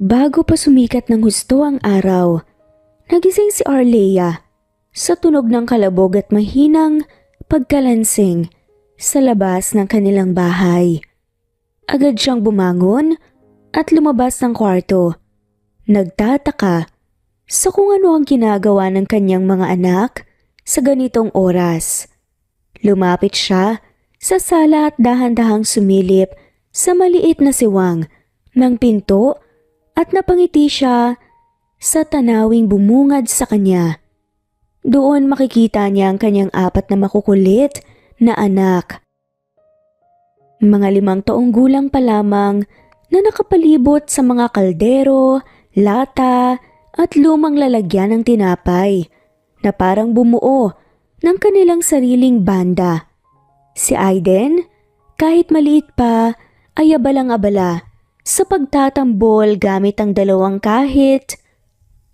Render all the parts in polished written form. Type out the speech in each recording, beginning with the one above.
Bago pa sumikat ng husto ang araw, nagising si Arlea sa tunog ng kalabog at mahinang pagkalansing sa labas ng kanilang bahay. Agad siyang bumangon at lumabas ng kwarto. Nagtataka sa kung ano ang ginagawa ng kanyang mga anak sa ganitong oras. Lumapit siya sa sala at dahan-dahang sumilip sa maliit na siwang ng pinto at napangiti siya sa tanawing bumungad sa kanya. Doon makikita niya ang kanyang 4 na makukulit na anak. Mga 5 taong gulang pa lamang na nakapalibot sa mga kaldero, lata at lumang lalagyan ng tinapay na parang bumuo ng kanilang sariling banda. Si Aiden, kahit maliit pa, ay abalang-abala sa pagtatambol gamit ang 2 kahit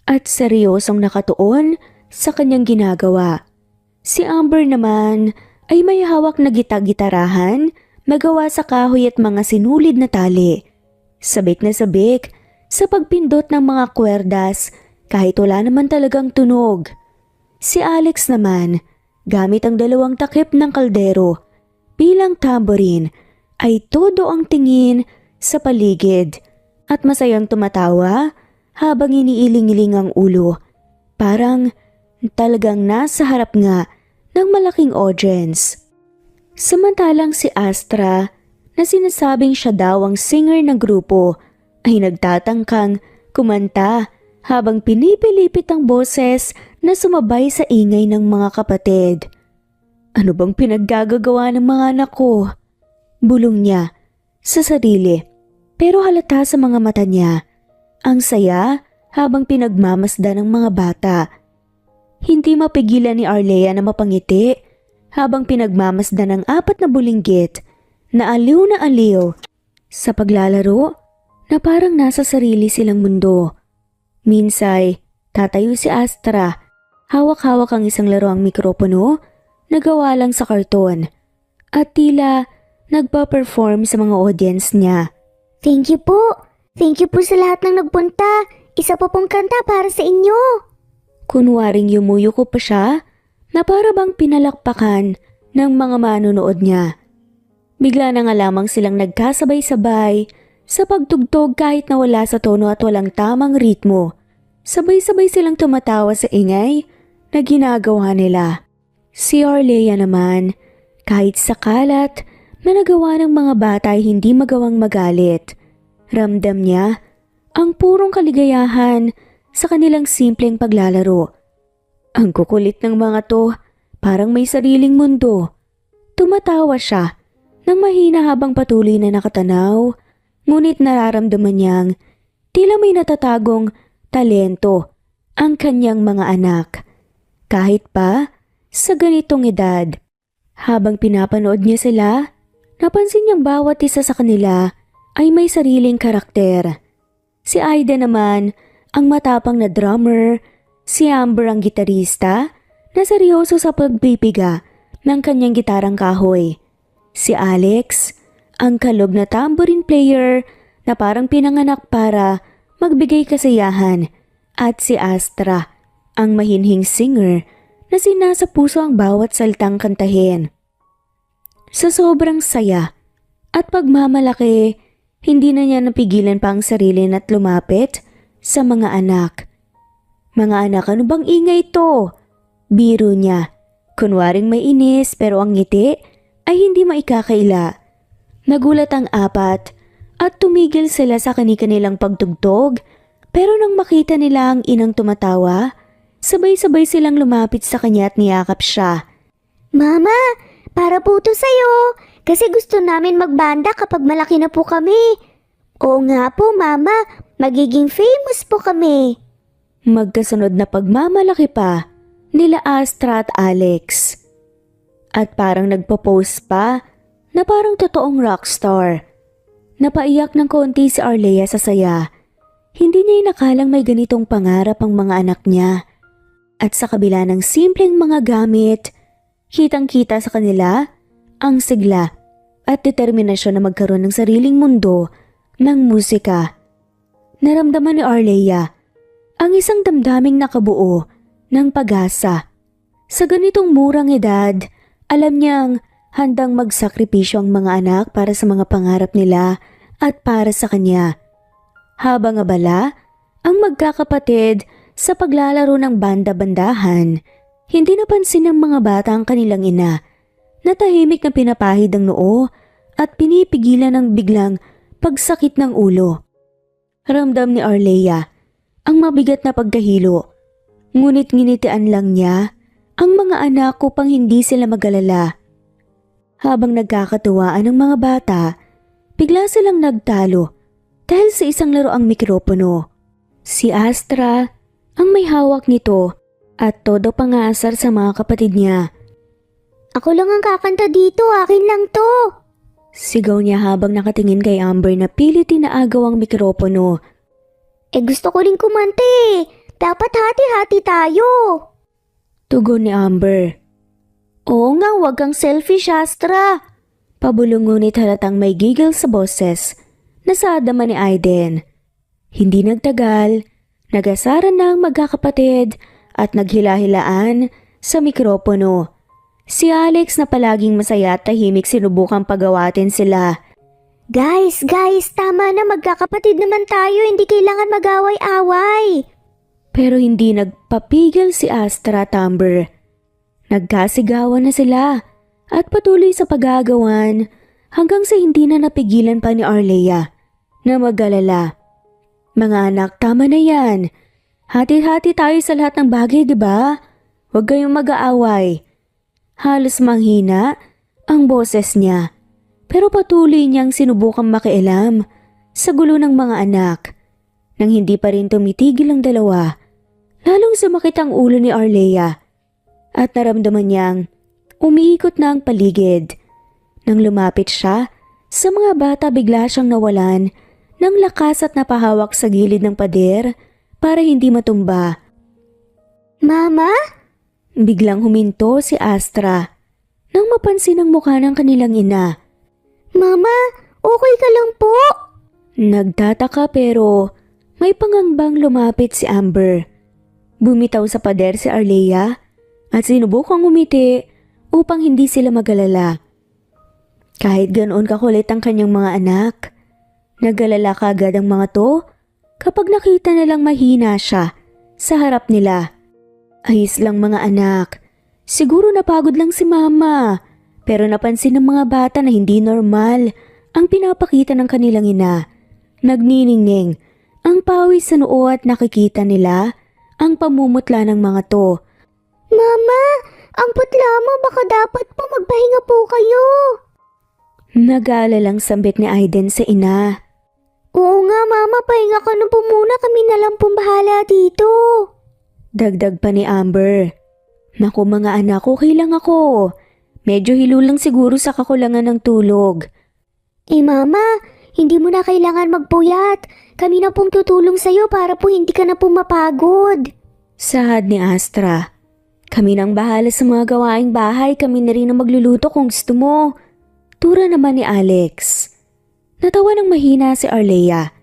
at seryosong nakatuon sa kanyang ginagawa. Si Amber naman ay may hawak na gitarahan na gawa sa kahoy at mga sinulid na tali. Sabik na sabik sa pagpindot ng mga kwerdas kahit wala naman talagang tunog. Si Alex naman, gamit ang 2 takip ng kaldero bilang tamborin, ay todo ang tingin sa paligid at masayang tumatawa habang iniiling-iling ang ulo. Parang talagang nasa harap nga ng malaking audience. Samantalang si Astra, na sinasabing siya daw ang singer ng grupo, ay nagtatangkang kumanta habang pinipilipit ang boses na sumabay sa ingay ng mga kapatid. Ano bang pinaggagawa ng mga anak ko? Bulong niya sa sarili, pero halata sa mga mata niya ang saya habang pinagmamasdan ng mga bata. Hindi mapigilan ni Arlea na mapangiti habang pinagmamasdan ng 4 na bulinggit na aliw sa paglalaro na parang nasa sarili silang mundo. Minsay, tatayo si Astra, hawak-hawak ang isang laruang mikropono na gawa lang sa karton at tila nagpa-perform sa mga audience niya. Thank you po! Thank you po sa lahat ng nagpunta! Isa pa pong kanta para sa inyo! Kunwaring yumuyuko pa siya na para bang pinalakpakan ng mga manonood niya. Bigla na nga lamang silang nagkasabay-sabay sa pagtugtog kahit na wala sa tono at walang tamang ritmo. Sabay-sabay silang tumatawa sa ingay na ginagawa nila. Si Arlea naman, kahit sa kalat na nagawa ng mga bata ay hindi magawang magalit. Ramdam niya ang purong kaligayahan sa kanilang simpleng paglalaro. Ang kukulit ng mga to, parang may sariling mundo. Tumatawa siya nang mahina habang patuloy na nakatanaw, ngunit nararamdaman niyang tila may natatagong talento ang kanyang mga anak. Kahit pa sa ganitong edad, habang pinapanood niya sila, napansin niyang bawat isa sa kanila ay may sariling karakter. Si Aida naman ang matapang na drummer, si Amber ang gitarista na seryoso sa pagbibiga ng kanyang gitarang kahoy. Si Alex ang kalog na tambourine player na parang pinanganak para magbigay kasiyahan, at si Astra ang mahinhing singer na sinasa puso ang bawat salitang kantahin. Sa sobrang saya at pagmamalaki, hindi na niya napigilan pa ang sarili at lumapit sa mga anak. Mga anak, ano bang ingay to? Biro niya. Kunwaring may inis pero ang ngiti ay hindi maikakaila. Nagulat ang 4 at tumigil sila sa kani-kanilang pagtugtog, pero nang makita nila ang inang tumatawa, sabay-sabay silang lumapit sa kanya at niyakap siya. Mama, para po to sa'yo. Kasi gusto namin magbanda kapag malaki na po kami. Oo nga po, Mama. Magiging famous po kami. Magkasunod na pagmamalaki pa nila Astra at Alex. At parang nagpo-post pa na parang totoong rockstar. Napaiyak ng konti si Arlea sa saya. Hindi niya inakalang may ganitong pangarap ang mga anak niya. At sa kabila ng simpleng mga gamit, kitang-kita sa kanila ang sigla at determinasyon na magkaroon ng sariling mundo ng musika. Naramdaman ni Arleia ang isang damdaming nakabuo ng pag-asa. Sa ganitong murang edad, alam niyang handang magsakripisyo ang mga anak para sa mga pangarap nila at para sa kanya. Habang abala ang magkakapatid sa paglalaro ng banda-bandahan, hindi napansin ng mga bata ang kanilang ina na tahimik na pinapahid ang noo at pinipigilan ng biglang pagsakit ng ulo. Ramdam ni Arleia ang mabigat na pagkahilo, ngunit nginitian lang niya ang mga anak upang hindi sila magalala. Habang nagkakatuwaan ang mga bata, bigla silang nagtalo dahil sa isang laroang mikropono. Si Astra ang may hawak nito at todo pangasar sa mga kapatid niya. Ako lang ang kakanta dito, akin lang to. Sigaw niya habang nakatingin kay Amber na pilit inaagaw ang mikropono. Gusto ko rin kumanta eh. Dapat hati-hati tayo. Tugon ni Amber. Oo nga, wag kang selfish, Astra. Pabulong ngunit halatang may gigil sa boses na saadama ni Aiden. Hindi nagtagal, nagasaran na ang magkakapatid at naghila-hilaan sa mikropono. Si Alex na palaging masaya at tahimik sinubukang pagawatin sila. Guys, tama na, magkakapatid naman tayo, hindi kailangan mag-away-away. Pero hindi nagpapigil si Astra at Amber. Nagkasigawan na sila at patuloy sa pagagawan hanggang sa hindi na napigilan pa ni Arleia na mag-alala. Mga anak, tama na yan. Hati-hati tayo sa lahat ng bagay, di ba? Huwag kayong mag-aaway. Halos manghina ang boses niya. Pero patuloy niyang sinubukang makialam sa gulo ng mga anak. Nang hindi pa rin tumitigil ang dalawa, lalong sumakit ang ulo ni Arleia at naramdaman niyang umiikot na ang paligid. Nang lumapit siya, sa mga bata bigla siyang nawalan ng lakas at napahawak sa gilid ng pader para hindi matumba. Mama? Biglang huminto si Astra nang mapansin ang mukha ng kanilang ina. Mama, okay ka lang po? Nagtataka pero may pangangbang lumapit si Amber. Bumitaw sa pader si Arleia at sinubukang umiti upang hindi sila magalala. Kahit ganoon kakulit ang kanyang mga anak, nagalala kaagad ang mga to kapag nakita nilang mahina siya sa harap nila. Ayos lang mga anak, siguro napagod lang si Mama. Pero napansin ng mga bata na hindi normal ang pinapakita ng kanilang ina. Nagniningning ang pawis sa noo at nakikita nila ang pamumutla ng mga to. Mama, ang putla mo, baka dapat po magpahinga po kayo. Nag-aalalang sambit ni Aiden sa ina. Oo nga Mama, pahinga ka na po muna, kami na lang pong bahala dito. Dagdag pa ni Amber. Naku mga anak, okay lang ako. Medyo hilo lang siguro sa kakulangan ng tulog. Mama, hindi mo na kailangan magpuyat. Kami na pong tutulong sa'yo para po hindi ka na po mapagod. Sahad ni Astra. Kami nang bahala sa mga gawaing bahay, kami na rin ang magluluto kung gusto mo. Tura naman ni Alex. Natawa ng mahina si Arleia.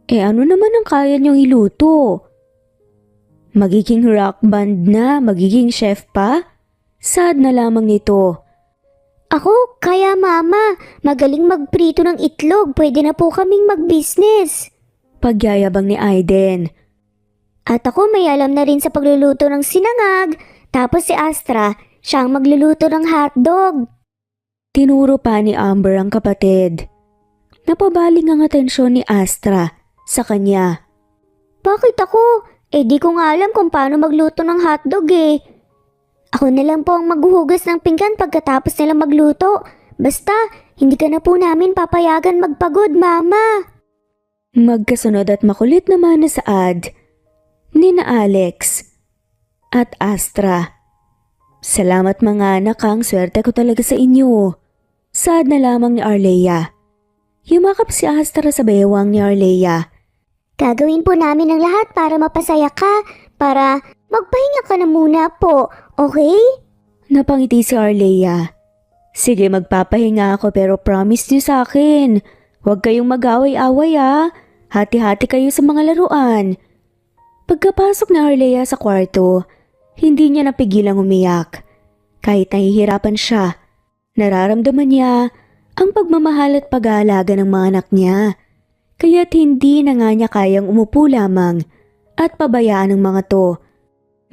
Ano naman ang kaya niyong iluto? Magiging rock band na, magiging chef pa? Sad na lamang nito. Ako, kaya Mama, magaling magprito ng itlog, pwede na po kaming mag-business. Pagyayabang ni Aiden. At ako may alam na rin sa pagluluto ng sinangag, tapos si Astra, siya ang magluluto ng hotdog. Tinuro pa ni Amber ang kapatid. Napabaling ang atensyon ni Astra sa kanya. Bakit ako? Di ko nga alam kung paano magluto ng hotdog eh. Ako na lang po ang maghuhugas ng pinggan pagkatapos nila magluto. Basta, hindi ka na po namin papayagan magpagod, Mama. Magkasunod at makulit naman na saad ni na Alex at Astra. Salamat mga anak, ang swerte ko talaga sa inyo. Saad na lamang ni Arleia. Yumakap si Astra sa bewang ni Arleia. Gagawin po namin ang lahat para mapasaya ka, para magpahinga ka na muna po, okay? Napangiti si Arleia. Sige, magpapahinga ako pero promise niyo sa akin. Huwag kayong mag-away-away Hati-hati kayo sa mga laruan. Pagkapasok ni Arlea sa kwarto, hindi niya napigilang umiyak. Kahit nahihirapan siya, nararamdaman niya ang pagmamahal at pag-aalaga ng mga anak niya. Kaya't hindi na nga niya kayang umupo lamang at pabayaan ang mga to.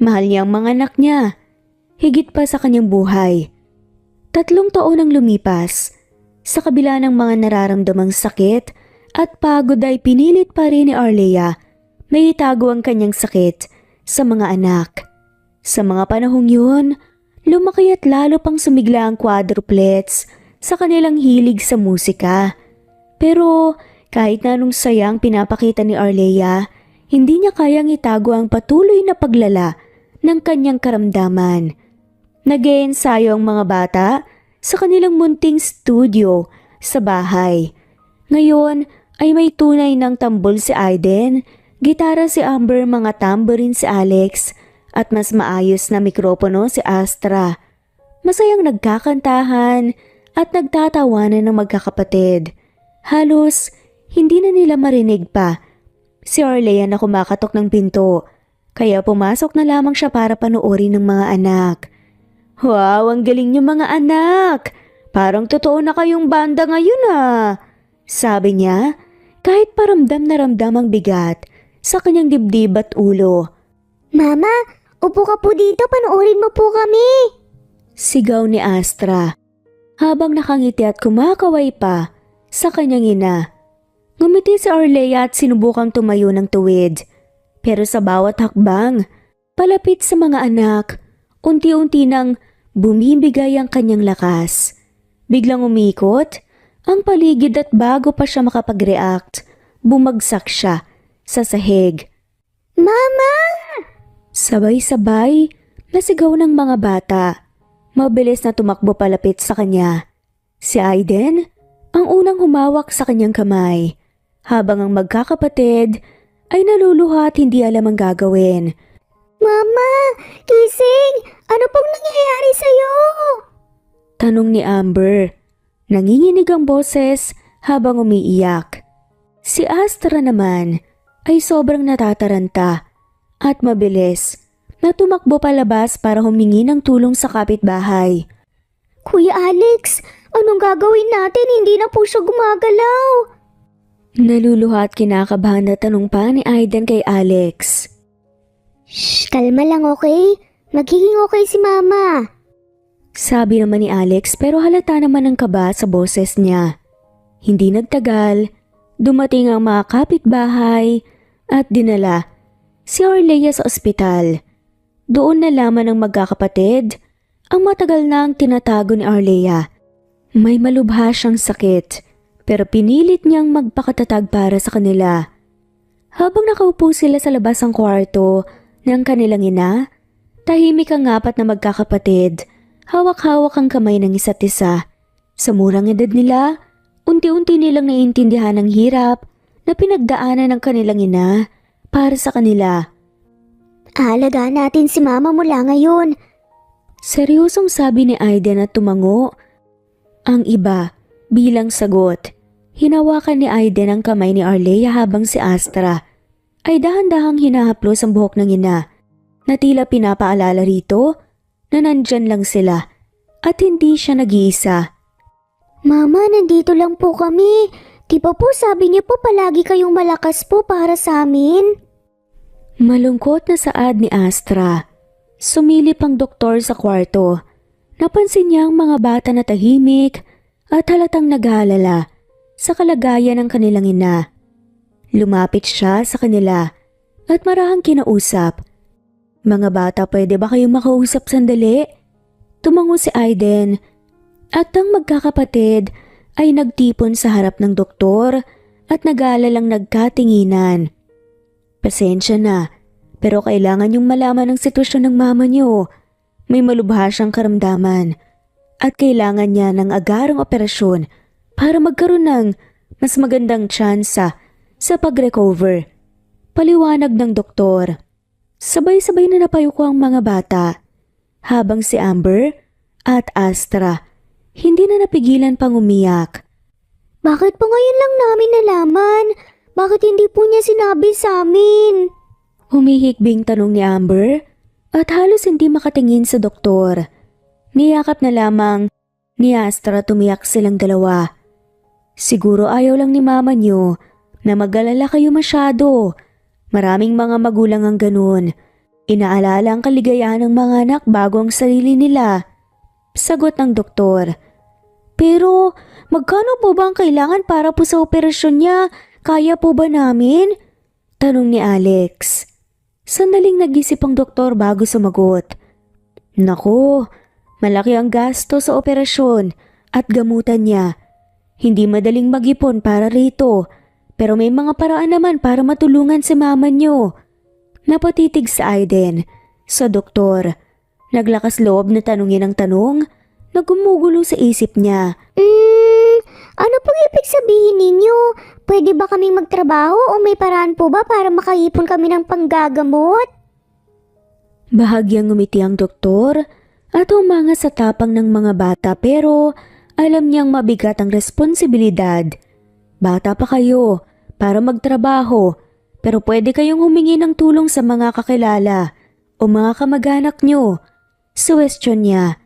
Mahal niya ang mga anak niya, higit pa sa kanyang buhay. 3 taon ang lumipas. Sa kabila ng mga nararamdamang sakit at pagod ay pinilit pa rin ni Arlea na itago ang kanyang sakit sa mga anak. Sa mga panahong yun, lumaki at lalo pang sumigla ang quadruplets sa kanilang hilig sa musika. Pero kahit na anong sayang pinapakita ni Arlea, hindi niya kayang itago ang patuloy na paglala ng kanyang karamdaman. Nag-eensayo ang mga bata sa kanilang munting studio sa bahay. Ngayon ay may tunay ng tambol si Aiden, gitara si Amber, mga tamborin si Alex, at mas maayos na mikropono si Astra. Masayang nagkakantahan at nagtatawanan ng magkakapatid. Halos hindi na nila marinig pa si Arlea na kumakatok ng pinto, kaya pumasok na lamang siya para panoorin ng mga anak. Wow, ang galing niyo mga anak! Parang totoo na kayong banda ngayon ah! Sabi niya, kahit paramdam na ramdam ang bigat sa kanyang dibdib at ulo. Mama, upo ka po dito, panoorin mo po kami. Sigaw ni Astra, habang nakangiti at kumakaway pa sa kanyang ina. Ngumiti si Arlea at sinubukang tumayo ng tuwid. Pero sa bawat hakbang, palapit sa mga anak, unti-unti nang bumibigay ang kanyang lakas. Biglang umikot ang paligid at bago pa siya makapag-react, bumagsak siya sa sahig. Mama! Sabay-sabay nasigaw ng mga bata. Mabilis na tumakbo palapit sa kanya. Si Aiden ang unang humawak sa kanyang kamay, habang ang magkakapatid ay naluluha at hindi alam ang gagawin. Mama! Kising! Ano pong nangyayari sa'yo? Tanong ni Amber. Nanginginig ang boses habang umiiyak. Si Astra naman ay sobrang natataranta at mabilis na tumakbo palabas para humingi ng tulong sa kapitbahay. Kuya Alex, anong gagawin natin? Hindi na po siya gumagalaw. Naluluha at kinakabahan na tanong pa ni Aiden kay Alex. Shh, kalma lang, okay? Magiging okay si Mama. Sabi naman ni Alex, pero halata naman ang kaba sa boses niya. Hindi nagtagal, dumating ang mga kapitbahay at dinala si Arlea sa ospital. Doon nalaman ng magkakapatid ang matagal na ang tinatago ni Arlea. May malubha siyang sakit, pero pinilit niyang magpakatatag para sa kanila. Habang nakaupo sila sa labas ng kwarto ng kanilang ina, tahimik ang 4 na magkakapatid, hawak-hawak ang kamay ng isa't isa. Sa murang edad nila, unti-unti nilang naiintindihan ang hirap na pinagdaanan ng kanilang ina para sa kanila. Aalagaan natin si Mama mula ngayon. Seryosong sabi ni Aiden at tumango. Ang iba, bilang sagot, hinawakan ni Aiden ang kamay ni Arlea habang si Astra ay dahan-dahang hinahaplos ang buhok ng ina, na tila pinapaalala rito na nandyan lang sila at hindi siya nag-iisa. Mama, nandito lang po kami. Di ba po sabi niyo po palagi kayong malakas po para sa amin? Malungkot na saad ni Astra. Sumilip ang doktor sa kwarto. Napansin niya ang mga bata na tahimik at halatang nag-aalala sa kalagayan ng kanilang ina. Lumapit siya sa kanila at marahang kinausap. Mga bata, pwede ba kayong makausap sandali? Tumango si Aiden at ang magkakapatid ay nagtipon sa harap ng doktor at nag-aalalang nagkatinginan. Pasensya na, pero kailangan niyong malaman ang sitwasyon ng mama niyo. May malubha siyang karamdaman at kailangan niya ng agarang operasyon para magkaroon ng mas magandang tsansa sa pag-recover. Paliwanag ng doktor. Sabay-sabay na napayuko ang mga bata, habang si Amber at Astra hindi na napigilan pang umiyak. Bakit po ngayon lang namin nalaman? Bakit hindi po niya sinabi sa amin? Humihikbing tanong ni Amber at halos hindi makatingin sa doktor. Niyakap na lamang ni Astra, tumiyak silang dalawa. Siguro ayaw lang ni mama niyo na mag-alala kayo masyado. Maraming mga magulang ang ganun. Inaalala ang kaligayahan ng mga anak bago ang sarili nila. Sagot ng doktor. Pero magkano po ba ang kailangan para po sa operasyon niya? Kaya po ba namin? Tanong ni Alex. Sandaling nag-isip ang doktor bago sumagot. Nako, malaki ang gasto sa operasyon at gamutan niya. Hindi madaling mag-ipon para rito, pero may mga paraan naman para matulungan si mama niyo. Napatitig si Aiden sa doktor. Naglakas loob na tanungin ang tanong na gumugulo sa isip niya. Ano pong ibig sabihin ninyo? Pwede ba kaming magtrabaho o may paraan po ba para makaipon kami ng panggagamot? Bahagyang ngumiti ang doktor at humanga sa tapang ng mga bata, pero alam niyang mabigat ang responsibilidad. Bata pa kayo para magtrabaho, pero pwede kayong humingi ng tulong sa mga kakilala o mga kamag-anak niyo. Suwestyon niya.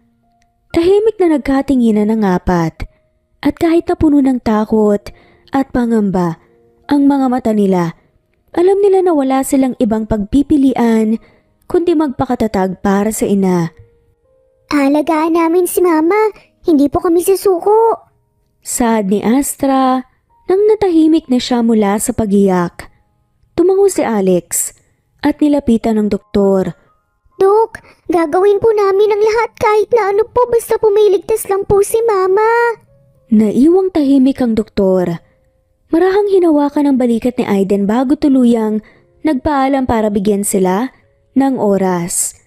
Tahimik na nagkatinginan ng apat, at kahit na puno ng takot at pangamba ang mga mata nila, alam nila na wala silang ibang pagpipilian kundi magpakatatag para sa ina. Alagaan namin si Mama, hindi po kami susuko. Saad ni Astra nang natahimik na siya mula sa pagiyak. Tumango si Alex at nilapitan ng doktor. Dok, gagawin po namin ang lahat kahit na ano po basta pumiligtas lang po si Mama. Naiwang tahimik ang doktor. Marahang hinawakan ang balikat ni Aiden bago tuluyang nagpaalam para bigyan sila ng oras.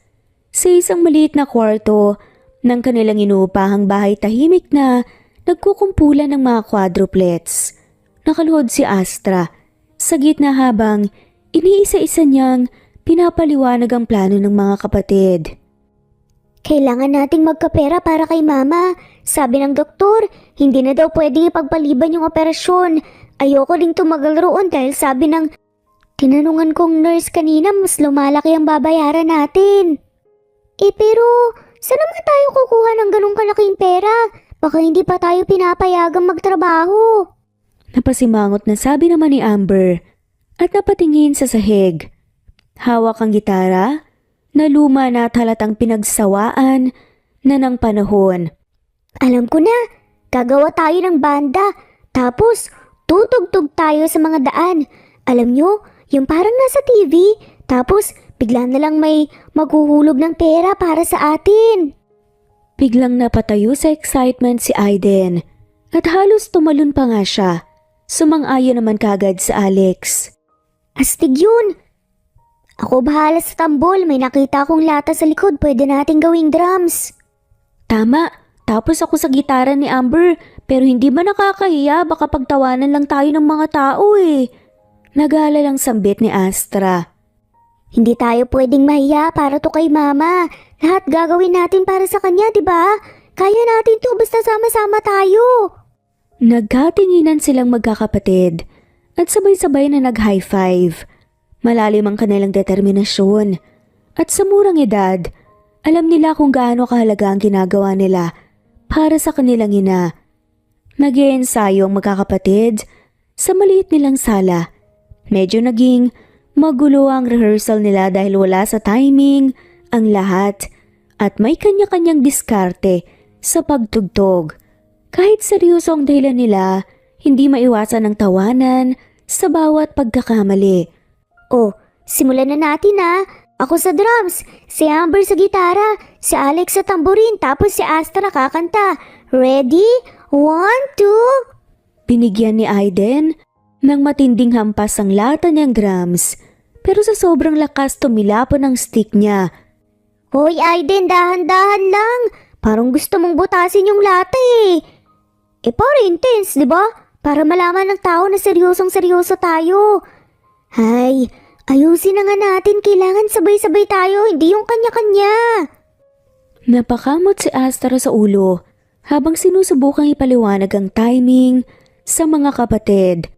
Sa isang maliit na kwarto ng kanilang inuupahang bahay, tahimik na nagkukumpulan ng mga quadruplets. Nakaluhod si Astra sa gitna habang iniisa-isa niyang pinapaliwanag ang plano ng mga kapatid. Kailangan nating magkapera para kay Mama. Sabi ng doktor, hindi na daw pwedeng ipagpaliban yung operasyon. Ayoko ding tumagal roon dahil sabi ng tinanungan kong nurse kanina mas lumalaki ang babayaran natin. Pero saan naman tayo kukuha ng ganong kalaking pera? Baka hindi pa tayo pinapayagang magtrabaho. Napasimangot na sabi naman ni Amber at napatingin sa sahig. Hawak ang gitara na luma na at halatang pinagsawaan na ng panahon. Alam ko na, gagawa tayo ng banda, tapos tutugtog tayo sa mga daan. Alam nyo, yung parang nasa TV, tapos bigla na lang may maghuhulog ng pera para sa atin. Biglang napatayo sa excitement si Aiden at halos tumalon pa nga siya. Sumang-ayon naman kagad si Alex. Astig yun! Ako bahala sa tambol, may nakita akong lata sa likod, pwede nating gawing drums. Tama, tapos ako sa gitara ni Amber, pero hindi ba nakakahiya, baka pagtawanan lang tayo ng mga tao eh. Nagala lang sambit ni Astra. Hindi tayo pwedeng mahiya para to kay Mama. Lahat gagawin natin para sa kanya, di ba? Kaya natin to basta sama-sama tayo. Nagkatinginan silang magkakapatid at sabay-sabay na nag-high five. Malalim ang kanilang determinasyon at sa murang edad, alam nila kung gaano kahalaga ang ginagawa nila para sa kanilang ina. Nag-iensayo ang magkakapatid sa maliit nilang sala. Medyo naging magulo ang rehearsal nila dahil wala sa timing ang lahat at may kanya-kanyang diskarte sa pagtugtog. Kahit seryoso ang dahilan nila, hindi maiwasan ang tawanan sa bawat pagkakamali. Oh, simulan na natin ah. Ako sa drums, si Amber sa gitara, si Alex sa tamborin, tapos si Astra kakanta. Ready? 1, 2... Binigyan ni Aiden ng matinding hampas ang lata niyang drums, pero sa sobrang lakas tumilapon ang stick niya. Hoy Aiden, dahan-dahan lang. Parang gusto mong butasin yung lata eh. Para intense, di ba? Para malaman ng tao na seryosong-seryoso tayo. Hay, ayusin na nga natin. Kailangan sabay-sabay tayo, hindi yung kanya-kanya. Napakamot si Astra sa ulo habang sinusubukang ipaliwanag ang timing sa mga kapatid.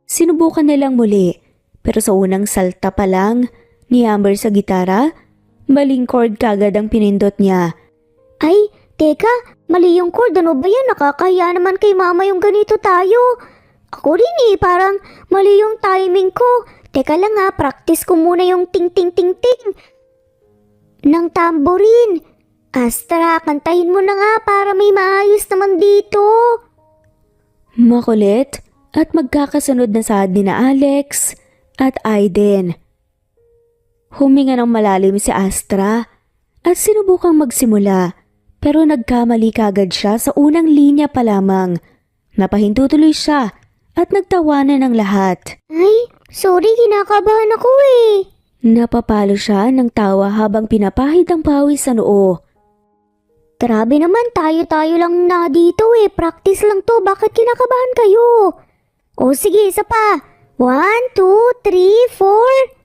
Sinubukan nilang muli, pero sa unang salta pa lang ni Amber sa gitara, maling chord kagad ang pinindot niya. Ay, teka, mali yung chord. Ano ba yan? Nakakahiya naman kay mama yung ganito tayo. Ako rin parang mali yung timing ko. Teka lang practice ko muna yung ting-ting-ting-ting ng tamborin. Astra, kantahin mo na nga para may maayos naman dito. Makulit at magkakasunod na saad ni na Alex at Aiden. Huminga ng malalim si Astra at sinubukang magsimula, pero nagkamali kagad siya sa unang linya pa lamang. Napahinto tuloy siya at nagtawanan ng lahat. Ay, sorry, kinakabahan ako Napapalo siya ng tawa habang pinapahid ang pawis sa noo. Grabe naman, tayo-tayo lang na dito Practice lang to, bakit kinakabahan kayo? O sige, isa pa. 1, 2, 3, 4.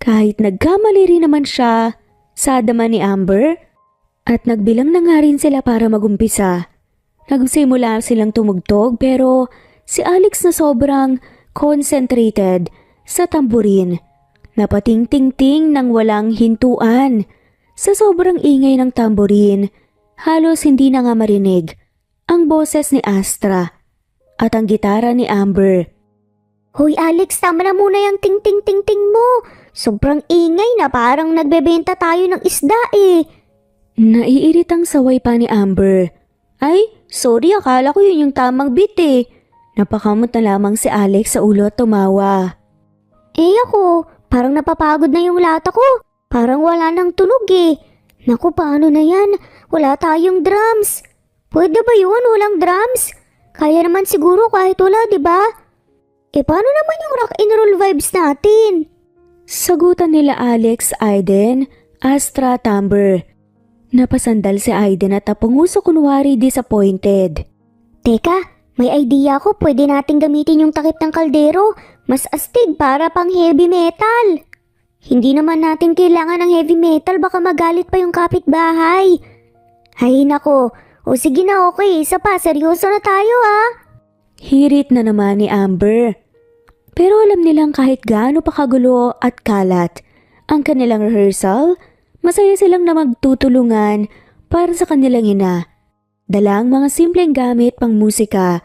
Kahit nagkamali rin naman siya, sadama ni Amber, at nagbilang na nga rin sila para magumpisa. Nagsimula silang tumugtog pero si Alex na sobrang concentrated sa tamburin. Napating-ting-ting ng walang hintuan. Sa sobrang ingay ng tamburin, halos hindi na nga marinig ang boses ni Astra at ang gitara ni Amber. Hoy Alex, tama na muna yung ting-ting-ting-ting mo. Sobrang ingay na parang nagbebenta tayo ng isda Naiiritang saway pa ni Amber. Ay, sorry, akala ko yun yung tamang beat Napakamot na lamang si Alex sa ulo at tumawa. Ako, parang napapagod na yung lata ko. Parang wala nang tunog Naku, paano na yan? Wala tayong drums. Pwede ba yun? Walang drums? Kaya naman siguro kahit wala, di ba? Paano naman yung rock and roll vibes natin? Sagutan nila Alex, Aiden, Astra, Amber. Napasandal si Aiden at napanguso kunwari disappointed. Teka, may idea ko. Pwede nating gamitin yung takip ng kaldero. Mas astig para pang heavy metal. Hindi naman natin kailangan ng heavy metal. Baka magalit pa yung kapitbahay. Ay nako. O sige na, okay. Isa pa. Seryoso na tayo Hirit na naman ni Amber. Pero alam nilang kahit gaano pa kagulo at kalat ang kanilang rehearsal, masaya silang na magtutulungan para sa kanilang ina. Dalang mga simpleng gamit pang musika,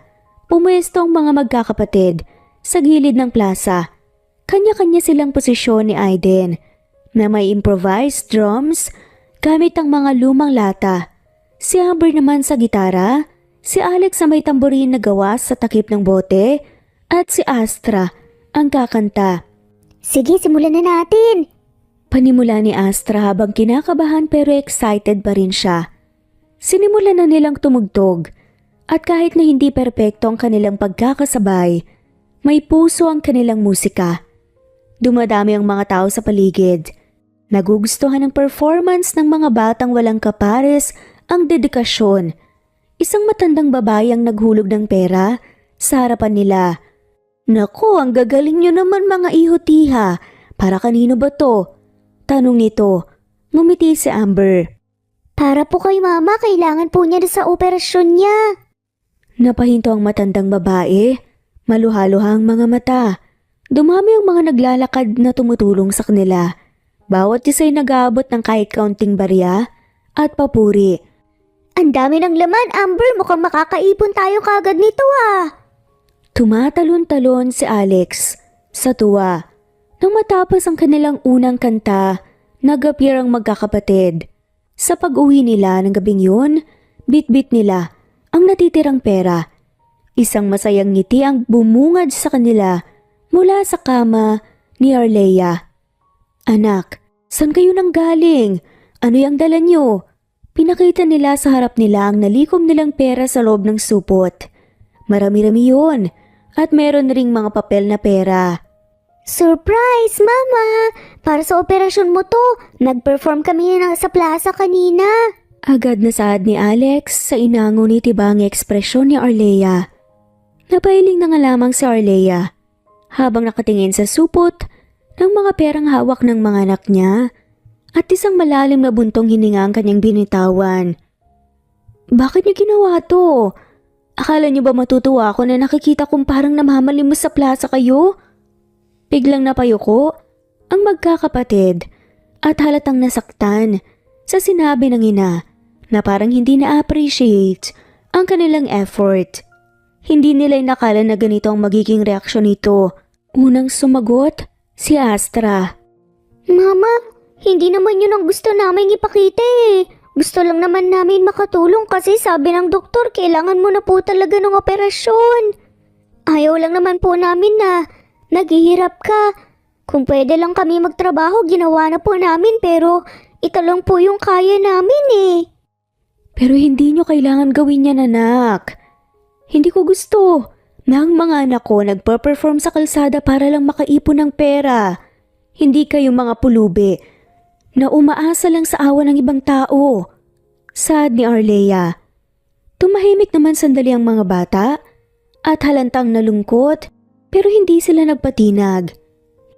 pumuesto ang mga magkakapatid sa gilid ng plaza. Kanya-kanya silang posisyon ni Aiden na may improvised drums gamit ang mga lumang lata. Si Amber naman sa gitara, si Alex na may tamborin na gawa sa takip ng bote, at si Astra ang kakanta. Sige, simulan na natin. Panimula ni Astra habang kinakabahan pero excited pa rin siya. Sinimulan na nilang tumugtog at kahit na hindi perpekto ang kanilang pagkakasabay, may puso ang kanilang musika. Dumadami ang mga tao sa paligid. Nagugustuhan ng performance ng mga batang walang kapares ang dedikasyon. Isang matandang babae ang naghulog ng pera sa harapan nila. Naku, ang gagaling nyo naman mga ihutiha. Para kanino ba to? Tanong nito. Ngumiti si Amber. Para po kay mama, kailangan po niya sa operasyon niya. Napahinto ang matandang babae. Maluha-luha ang mga mata. Dumami ang mga naglalakad na tumutulong sa kanila. Bawat isa'y nag-aabot ng kahit kaunting barya at papuri. Ang dami ng laman, Amber. Mukhang makakaipon tayo kagad nito Tumatalon-talon si Alex sa tuwa. Nang matapos ang kanilang unang kanta, nag-appear ang magkakapatid. Sa pag-uwi nila ng gabing yun, bit-bit nila ang natitirang pera. Isang masayang ngiti ang bumungad sa kanila mula sa kama ni Arleia. Anak, saan kayo nanggaling? Ano yung dala nyo? Pinakita nila sa harap nila ang nalikom nilang pera sa loob ng supot. Marami-rami yun at meron ring mga papel na pera. Surprise, Mama! Para sa operasyon mo to, nag-perform kami sa plaza kanina. Agad na saad ni Alex sa inango ni tibang ekspresyon ni Arleia. Napailing na nga lamang si Arleia habang nakatingin sa supot ng mga perang hawak ng mga anak niya at isang malalim na buntong hininga ang kanyang binitawan. Bakit niyo ginawa to? Akala niyo ba matutuwa ako na nakikita kong parang namamalimos sa plaza kayo? Biglang napayuko ang magkakapatid at halatang nasaktan sa sinabi ng ina na parang hindi na-appreciate ang kanilang effort. Hindi nila inakala na ganito ang magiging reaksyon nito. Unang sumagot si Astra. Mama, hindi naman yun ang gusto namin ipakita eh. Gusto lang naman namin makatulong kasi sabi ng doktor kailangan mo na po talaga ng operasyon. Ayaw lang naman po namin na naghihirap ka. Kung pwede lang kami magtrabaho, ginawa na po namin pero ito lang po yung kaya namin eh. Pero hindi nyo kailangan gawin yan, anak. Hindi ko gusto na ang mga anak ko nagpa-perform sa kalsada para lang makaipon ng pera. Hindi kayo mga pulubi na umaasa lang sa awa ng ibang tao. Sad ni Arlea. Tumahimik naman sandali ang mga bata at halantang nalungkot pero hindi sila nagpatinag.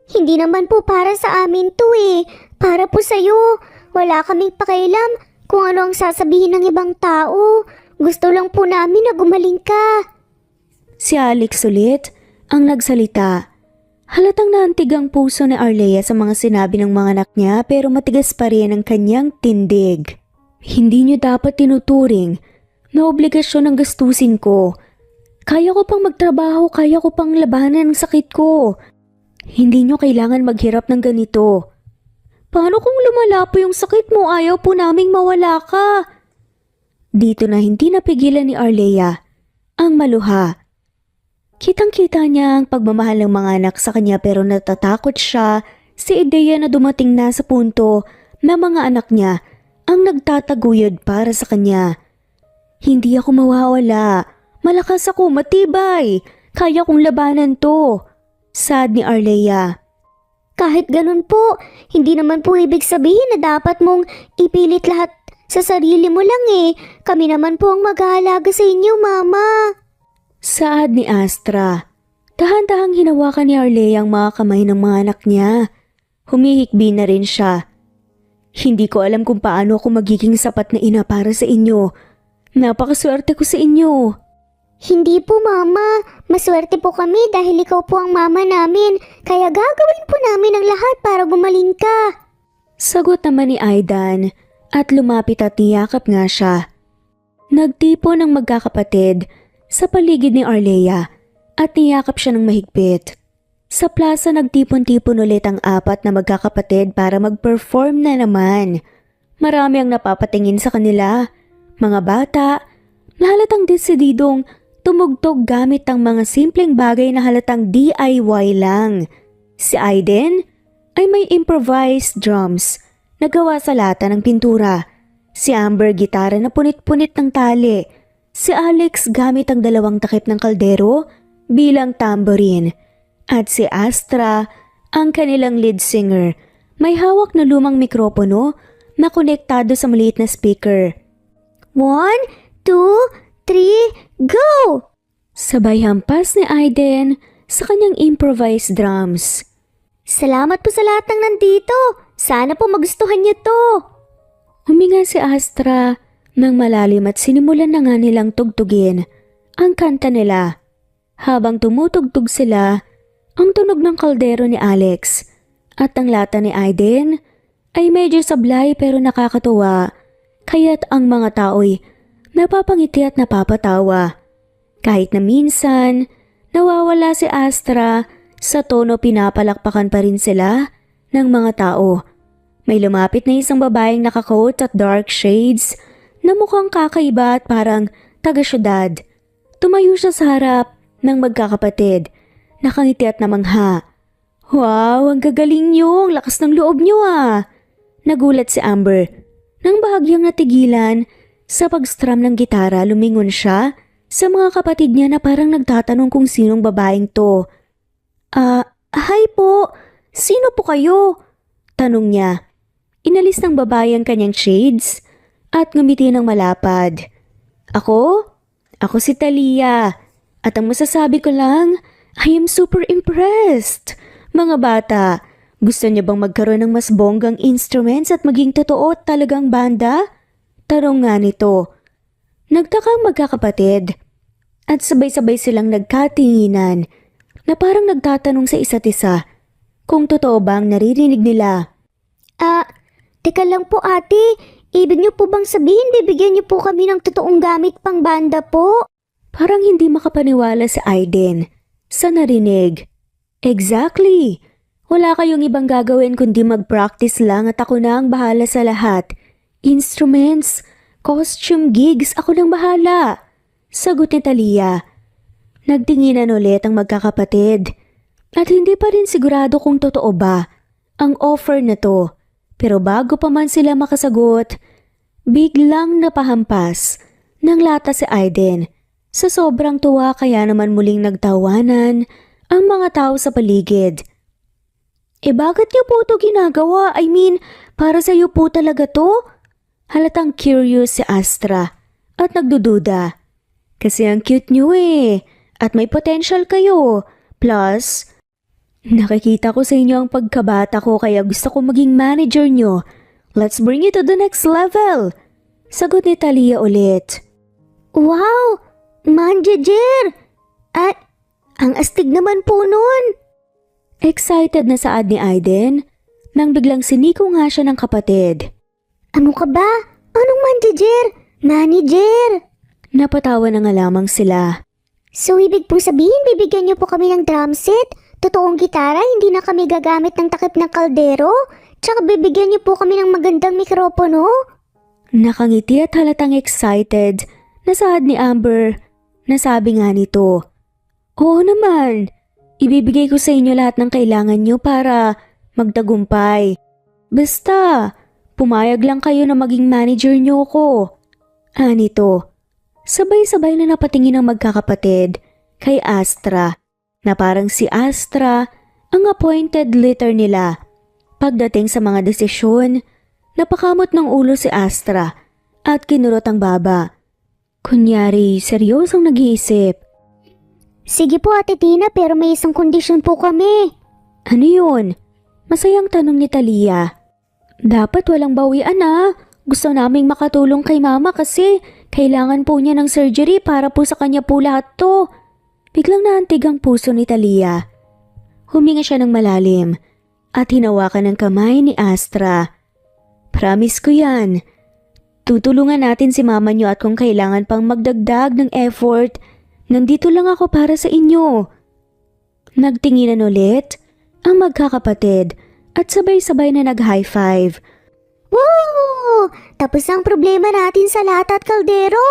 Hindi naman po para sa amin to eh. Para po sa'yo. Wala kaming pakialam kung ano ang sasabihin ng ibang tao. Gusto lang po namin na gumaling ka. Si Alex ulit ang nagsalita. Halatang naantig ang puso ni Arlea sa mga sinabi ng mga anak niya pero matigas pa rin ang kanyang tindig. Hindi niyo dapat tinuturing na obligasyon ang gastusin ko. Kaya ko pang magtrabaho, kaya ko pang labanan ang sakit ko. Hindi niyo kailangan maghirap ng ganito. Paano kung lumala po yung sakit mo? Ayaw po naming mawala ka. Dito na hindi napigilan ni Arlea ang maluha. Kitang-kita niya ang pagmamahal ng mga anak sa kanya pero natatakot siya sa ideya na dumating na sa punto na mga anak niya ang nagtataguyod para sa kanya. Hindi ako mawawala. Malakas ako, matibay. Kaya kong labanan to. Sad ni Arlea. Kahit ganun po, hindi naman po ibig sabihin na dapat mong ipilit lahat sa sarili mo lang eh. Kami naman po ang mag-aalaga sa inyo, Mama. Saad ni Astra. Dahan-dahang hinawakan ni Arlea ang mga kamay ng mga anak niya. Humihikbi na rin siya. Hindi ko alam kung paano ako magiging sapat na ina para sa inyo. Napakaswerte ko sa inyo. Hindi po, Mama. Maswerte po kami dahil ikaw po ang mama namin. Kaya gagawin po namin ang lahat para gumaling ka. Sagot naman ni Aidan at lumapit at niyakap nga siya. Nagtipo ng magkakapatid sa paligid ni Arlea at niyakap siya ng mahigpit. Sa plaza nagtipon-tipon ulit ang apat na magkakapatid para mag-perform na naman. Marami ang napapatingin sa kanila. Mga bata na halatang desididong tumugtog gamit ang mga simpleng bagay na halatang DIY lang. Si Aiden ay may improvised drums na gawa sa lata ng pintura. Si Amber gitara na punit-punit ng tali. Si Alex gamit ang 2 takip ng kaldero bilang tambourine. At si Astra, ang kanilang lead singer, may hawak na lumang mikropono na konektado sa maliit na speaker. 1, 2, 3, go! Sabay hampas ni Aiden sa kanyang improvised drums. Salamat po sa lahat ng nandito. Sana po magustuhan niyo to. Huminga si Astra ng malalim at sinimulan na nga nilang tugtugin ang kanta nila. Habang tumutugtog sila, ang tunog ng kaldero ni Alex at ang lata ni Aiden ay medyo sablay pero nakakatuwa, kaya't ang mga tao'y napapangiti at napapatawa. Kahit na minsan, nawawala si Astra, sa tono pinapalakpakan pa rin sila ng mga tao. May lumapit na isang babaeng nakakoat at dark shades na mukhang kakaiba at parang taga-syudad. Tumayo siya sa harap ng magkakapatid. Nakangiti at namangha. Wow, ang gagaling niyo, ang lakas ng loob niyo ah. Nagulat si Amber. Nang bahagyang natigilan, sa pagstrum ng gitara lumingon siya sa mga kapatid niya na parang nagtatanong kung sinong babaeng to. Hi po, sino po kayo? Tanong niya. Inalis ng babae ang kanyang shades at ngumiti ng malapad. Ako? Ako si Talia. At ang masasabi ko lang, I am super impressed. Mga bata, gusto niyo bang magkaroon ng mas bonggang instruments at maging totoo at talagang banda? Tarong nga nito. Nagtakang magkakapatid. at sabay-sabay silang nagkatinginan na parang nagtatanong sa isa't isa kung totoo ba ang naririnig nila. Teka lang po ate, ibig niyo po bang sabihin bibigyan niyo po kami ng totoong gamit pang banda po? Parang hindi makapaniwala si Aiden sa narinig. Exactly! Wala kayong ibang gagawin kundi mag-practice lang at ako na ang bahala sa lahat. Instruments, costume gigs, ako nang bahala. Sagot ni Talia. Nagtinginan ulit ang magkakapatid. At hindi pa rin sigurado kung totoo ba ang offer na to. Pero bago pa man sila makasagot, biglang napahampas ng lata si Aiden. Sa sobrang tuwa kaya naman muling nagtawanan ang mga tao sa paligid. Bakit niyo po ito ginagawa? I mean, para sa'yo po talaga to? Halatang curious si Astra at nagdududa. Kasi ang cute niyo at may potential kayo. Plus, nakikita ko sa inyo ang pagkabata ko kaya gusto ko maging manager nyo. Let's bring it to the next level. Sagot ni Talia ulit. Wow! Manager! At ang astig naman po nun. Excited na saad ni Aiden nang biglang siniko nga siya ng kapatid. Ano ka ba? Anong manager? Manager! Napatawa na nga lamang sila. So ibig po sabihin bibigyan niyo po kami ng drum set? Totoong gitara, hindi na kami gagamit ng takip ng kaldero? Tsaka bibigyan niyo po kami ng magandang mikropono? Nakangiti at halatang excited na saad ni Amber. Nasabi nga nito, Oo naman, ibibigay ko sa inyo lahat ng kailangan nyo para magtagumpay. Basta, pumayag lang kayo na maging manager nyo ko. Nito, sabay-sabay na napatingin ang magkakapatid kay Astra na parang si Astra ang appointed leader nila. Pagdating sa mga desisyon, napakamot ng ulo si Astra at kinurot ang baba. Kunyari, seryosong nag-iisip. Sige po Ate Tina, pero may isang kondisyon po kami. Ano yun? Masayang tanong ni Talia. Dapat walang bawian Gusto naming makatulong kay mama kasi kailangan po niya ng surgery para po sa kanya po lahat to. Biglang naantig ang puso ni Talia. Huminga siya ng malalim at hinawakan ng kamay ni Astra. Promise ko yan. Tutulungan natin si mama niyo at kung kailangan pang magdagdag ng effort, nandito lang ako para sa inyo. Nagtinginan ulit ang magkakapatid at sabay-sabay na nag-high five. Wow! Tapos ang problema natin sa lata at kaldero.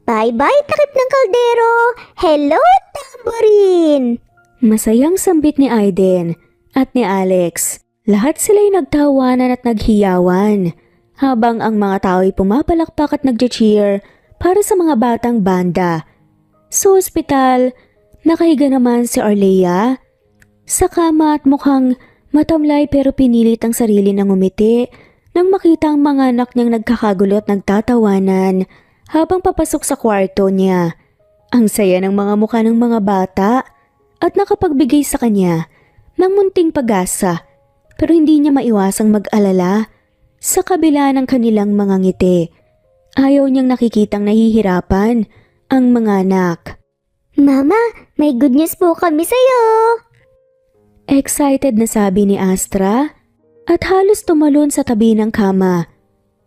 Bye-bye takip ng kaldero. Hello, tamborin! Masayang sambit ni Aiden at ni Alex. Lahat sila'y nagtawanan at naghiyawan habang ang mga tao'y pumapalakpak at nagche-cheer para sa mga batang banda. Sa ospital, nakahiga naman si Arlea sa kama at mukhang matamlay pero pinilit ang sarili ng umiti nang makita ang mga anak niyang nagkakagulo at nagtatawanan habang papasok sa kwarto niya. Ang saya ng mga mukha ng mga bata at nakapagbigay sa kanya ng munting pag-asa pero hindi niya maiwasang mag-alala sa kabila ng kanilang mga ngiti. Ayaw niyang nakikitang nahihirapan ang mga anak. Mama, may good news po kami sa'yo. Excited na sabi ni Astra at halos tumalon sa tabi ng kama.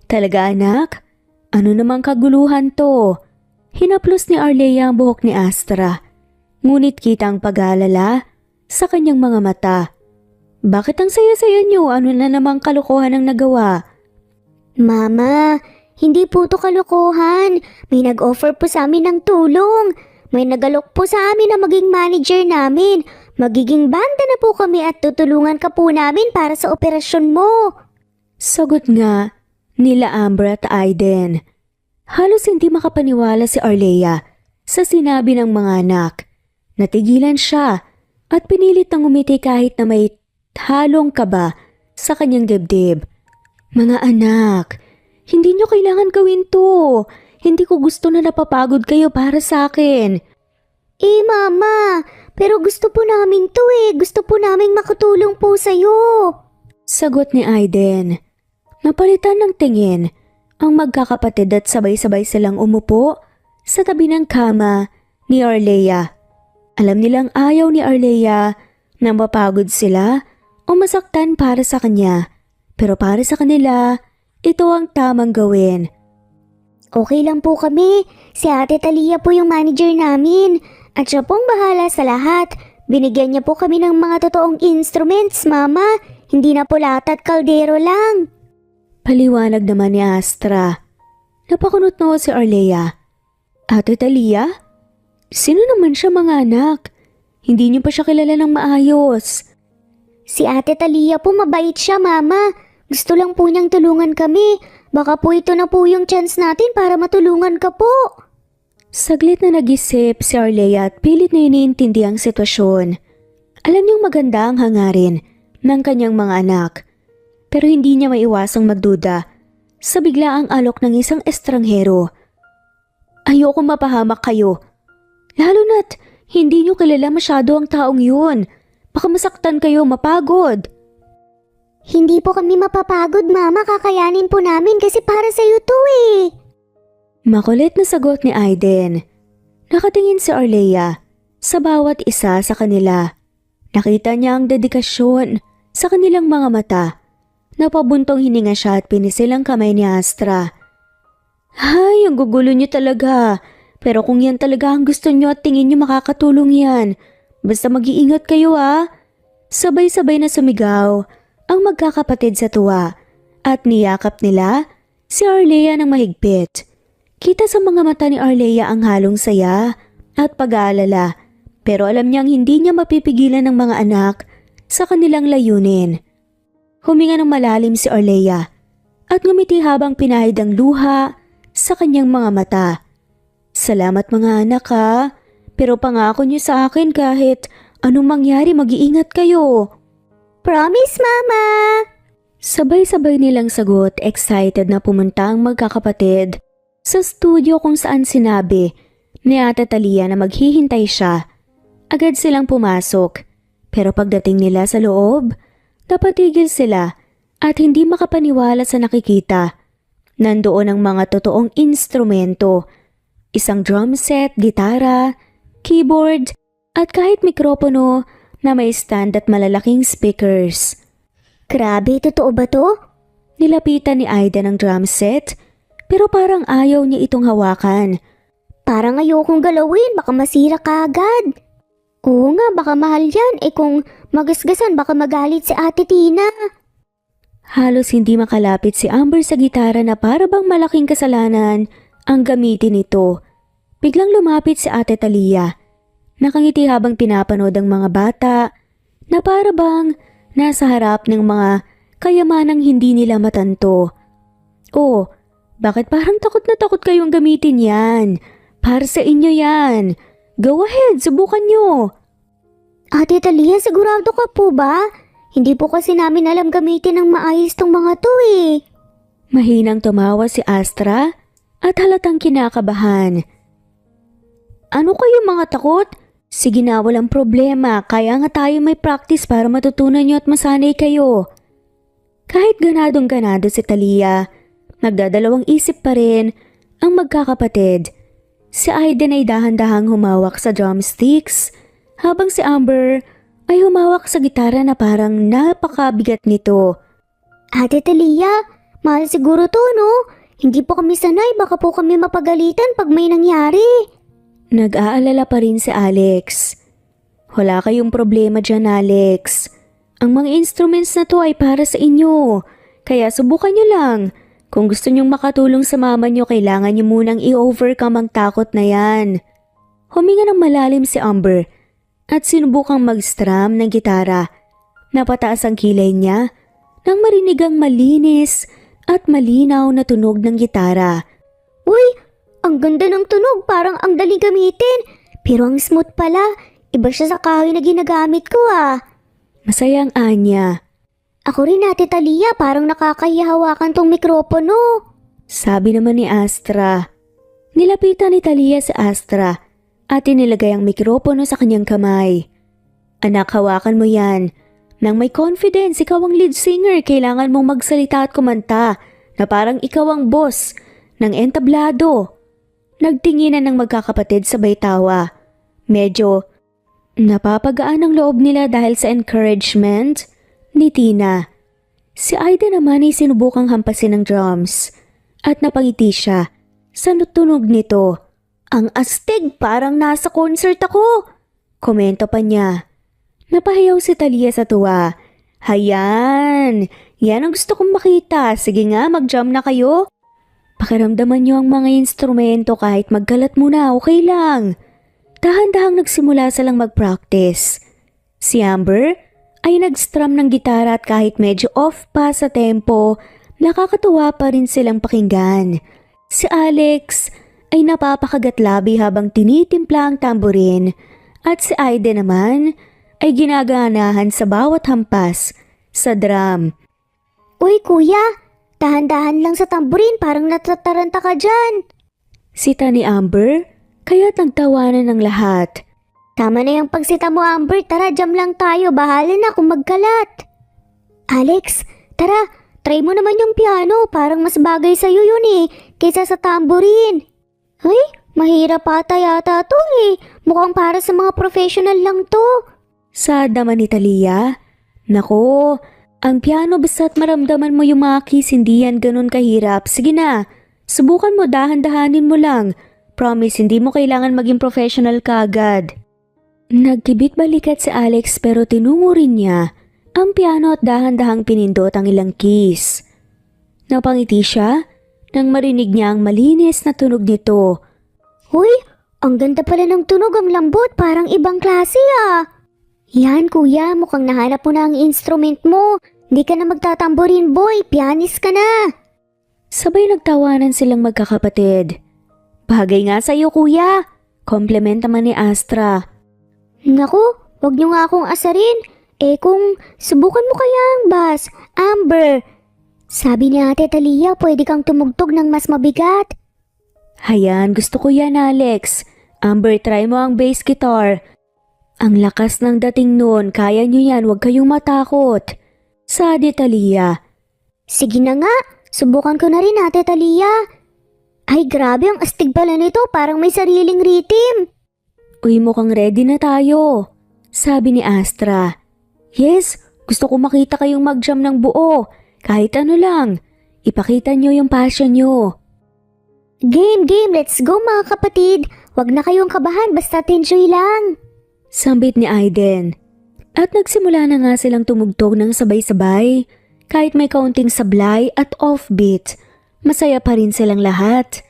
Talaga anak? Ano namang kaguluhan to? Hinaplos ni Arlea ang buhok ni Astra. Ngunit kita ang pag-aalala sa kanyang mga mata. Bakit ang saya-saya niyo? Ano na namang kalokohan ang nagawa? Mama, hindi po to kalokohan. May nag-offer po sa amin ng tulong. May nagalok po sa amin na maging manager namin. Magiging banda na po kami at tutulungan ka po namin para sa operasyon mo. Sagot nga nila Amber at Aiden. Halos hindi makapaniwala si Arlea sa sinabi ng mga anak. Natigilan siya at pinilit ng umiti kahit na may halong kaba sa kanyang dibdib. Mga anak, hindi nyo kailangan gawin to. Hindi ko gusto na napapagod kayo para sa akin. Mama, pero gusto po namin to Gusto po namin makatulong po sa'yo. Sagot ni Aiden. Napalitan ng tingin ang magkakapatid at sabay-sabay silang umupo sa tabi ng kama ni Arlea. Alam nilang ayaw ni Arlea na mapagod sila o masaktan para sa kanya. Pero para sa kanila, ito ang tamang gawin. Okay lang po kami. Si Ate Talia po yung manager namin. At siya pong bahala sa lahat. Binigyan niya po kami ng mga totoong instruments, Mama. Hindi na po lahat at kaldero lang. Paliwanag naman ni Astra. Napakunot na si Arlea. Ate Talia? Sino naman siya mga anak? Hindi niyo pa siya kilala ng maayos. Si Ate Talia po mabait siya, Mama. Gusto lang po niyang tulungan kami. Baka po ito na po yung chance natin para matulungan ka po. Saglit na nag-isip si Arlea at pilit na iniintindi ang sitwasyon. Alam niyang maganda ang hangarin ng kanyang mga anak. Pero hindi niya maiwasang magduda sa biglaang alok ng isang estranghero. Ayoko mapahamak kayo. Lalo na't hindi niyo kilala masyado ang taong yun. Baka masaktan kayo, mapagod. Hindi po kami mapapagod, Mama. Kakayanin po namin kasi para sa'yo to eh. Makulit na sagot ni Aiden. Nakatingin si Arlea sa bawat isa sa kanila. Nakita niya ang dedikasyon sa kanilang mga mata. Napabuntong hininga siya at pinisil ang kamay ni Astra. Ay, ang gugulo niyo talaga. Pero kung yan talaga ang gusto niyo at tingin niyo makakatulong yan, basta mag-iingat kayo ha. Sabay-sabay na sumigaw ang magkakapatid sa tuwa at niyakap nila si Arlea ng mahigpit. Kita sa mga mata ni Arlea ang halong saya at pag-aalala, pero alam niyang hindi niya mapipigilan ng mga anak sa kanilang layunin. Huminga ng malalim si Arlea at ngumiti habang pinahid ang luha sa kanyang mga mata. Salamat mga anak ha, pero pangako niyo sa akin kahit anong mangyari mag-iingat kayo. Promise, Mama! Sabay-sabay nilang sagot, excited na pumunta ang magkakapatid sa studio kung saan sinabi ni Ate Talia na maghihintay siya. Agad silang pumasok, pero pagdating nila sa loob, napatigil sila at hindi makapaniwala sa nakikita. Nandoon ang mga totoong instrumento, isang drum set, gitara, keyboard at kahit mikropono na may stand at malalaking speakers. Grabe, totoo ba to? Nilapitan ni Aiden ang drum set pero parang ayaw niya itong hawakan. Parang ayokong galawin, baka masira ka agad. Oo nga, baka mahal yan. Kung magasgasan, baka magalit si Ate Tina. Halos hindi makalapit si Amber sa gitara na para bang malaking kasalanan ang gamitin ito. Biglang lumapit si Ate Talia. Nakangiti habang pinapanood ang mga bata na para bang nasa harap ng mga kayamanang hindi nila matanto. Oh, bakit parang takot na takot kayong gamitin yan? Para sa inyo yan. Go ahead, subukan nyo. Ate Talia, sigurado ka po ba? Hindi po kasi namin alam gamitin ng maayos tong mga to eh. Mahinang tumawa si Astra at halatang kinakabahan. Ano kayo mga takot? Sige na, walang problema. Kaya nga tayo may practice para matutunan nyo at masanay kayo. Kahit ganadong-ganado si Talia, nagdadalawang isip pa rin ang magkakapatid. Si Aiden ay dahan-dahang humawak sa drumsticks, habang si Amber ay humawak sa gitara na parang napakabigat nito. Ate Talia, mahal siguro to no? Hindi po kami sanay, baka po kami mapagalitan pag may nangyari. Nag-aalala pa rin si Alex. Wala kayong problema dyan, Alex. Ang mga instruments na to ay para sa inyo. Kaya subukan nyo lang. Kung gusto nyong makatulong sa mama nyo, kailangan nyo munang i-overcome ang takot na yan. Huminga ng malalim si Amber at sinubukang mag-strum ng gitara. Napataas ang kilay niya nang marinig ang malinis at malinaw na tunog ng gitara. Uy! Ang ganda ng tunog, parang ang daling gamitin. Pero ang smooth pala, iba siya sa kahoy na ginagamit ko ah. Masaya ang anya. Ako rin Ate Talia, parang nakakahihawakan tong mikropono. Sabi naman ni Astra. Nilapitan ni Talia si Astra at inilagay ang mikropono sa kanyang kamay. Anak, hawakan mo yan. Nang may confidence, ikaw ang lead singer, kailangan mong magsalita at kumanta na parang ikaw ang boss ng entablado. Nagtinginan ng magkakapatid sabay tawa. Medyo napapagaan ang loob nila dahil sa encouragement ni Tina. Si Aida naman ay sinubukang hampasin ng drums at napangiti siya sa tunog nito. Ang astig, parang nasa concert ako! Komento pa niya. Napahayaw si Talia sa tuwa. Hayan! Yan ang gusto kong makita. Sige nga, mag-jam na kayo. Pakiramdaman niyo ang mga instrumento kahit magkalat muna, okay lang. Dahan-dahang nagsimula silang mag-practice. Si Amber ay nag-strum ng gitara at kahit medyo off pa sa tempo, nakakatuwa pa rin silang pakinggan. Si Alex ay napapakagat-labi habang tinitimpla ang tamborin at si Aida naman ay ginaganahan sa bawat hampas sa drum. Uy kuya, dahan-dahan lang sa tamburin, parang natataranta ka dyan. Sita ni Amber, kaya't nagtawanan ng lahat. Tama na yung pagsita mo Amber, tara jam lang tayo, bahala na kung magkalat. Alex, tara, try mo naman yung piano, parang mas bagay sa'yo yun kaysa sa tamburin. Ay, mahirap ata yata to mukhang para sa mga professional lang to. Sad naman ni Talia. Nako, ang piano basta't maramdaman mo yung mga keys, hindi yan ganun kahirap. Sige na, subukan mo, dahan-dahanin mo lang. Promise, hindi mo kailangan maging professional kaagad. Nagkibit balikat si Alex pero tinungo rin niya ang piano at dahan-dahang pinindot ang ilang keys. Napangiti siya nang marinig niya ang malinis na tunog nito. Uy, ang ganda pala ng tunog, ang lambot, parang ibang klase Yan kuya, mukhang nahanap mo na ang instrument mo. Hindi ka na magtatamborin boy, pianist ka na. Sabay nagtawanan silang magkakapatid. Bagay nga sa'yo kuya, compliment naman ni Astra. Naku, wag niyo nga akong asarin. Kung subukan mo kaya ang bass, Amber. Sabi ni Ate Talia, pwede kang tumugtog ng mas mabigat. Hayan, gusto ko yan Alex. Amber, try mo ang bass guitar. Ang lakas ng dating noon, kaya nyo yan, huwag kayong matakot. Sabi Talia. Sige na nga, subukan ko na rin Ate Talia. Ay grabe, ang astig pala nito, parang may sariling rhythm. Uy, mukhang ready na tayo. Sabi ni Astra. Yes, gusto ko makita kayong mag-jam ng buo. Kahit ano lang, ipakita nyo yung passion nyo. Game, let's go mga kapatid. Huwag na kayong kabahan, basta enjoy lang. Sambit ni Aiden. At nagsimula na nga silang tumugtog ng sabay-sabay. Kahit may kaunting sablay at offbeat, masaya pa rin silang lahat.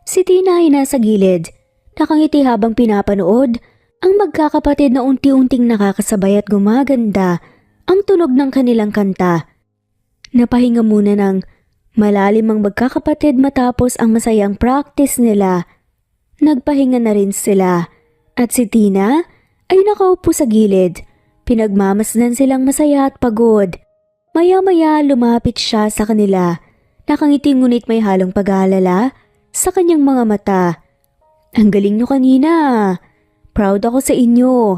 Si Tina ay nasa gilid, nakangiti habang pinapanood ang magkakapatid na unti-unting nakakasabay at gumaganda ang tunog ng kanilang kanta. Napahinga muna ng malalim ang magkakapatid matapos ang masayang practice nila. Nagpahinga na rin sila at si Tina ay nakaupo sa gilid. Pinagmamasdan silang masaya at pagod. Maya-maya lumapit siya sa kanila. Nakangiti ngunit may halong pag-aalala sa kanyang mga mata. Ang galing nyo kanina. Proud ako sa inyo.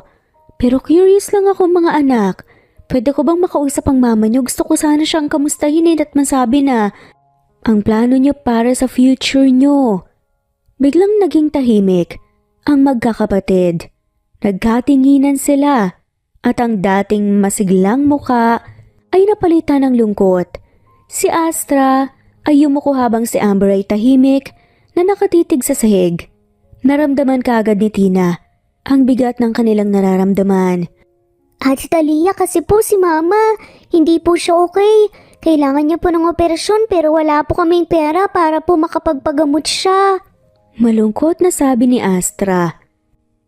Pero curious lang ako mga anak. Pwede ko bang makausap ang mama nyo? Gusto ko sana siyang kamustahin at masabi na ang plano nyo para sa future nyo. Biglang naging tahimik ang magkakapatid. Nagkatinginan sila at ang dating masiglang muka ay napalitan ng lungkot. Si Astra ay yumuko habang si Amber ay tahimik na nakatitig sa sahig. Naramdaman kaagad ni Tina ang bigat ng kanilang nararamdaman. Ate Talia, kasi po si Mama, hindi po siya okay. Kailangan niya po ng operasyon pero wala po kaming pera para po makapagpagamot siya. Malungkot na sabi ni Astra.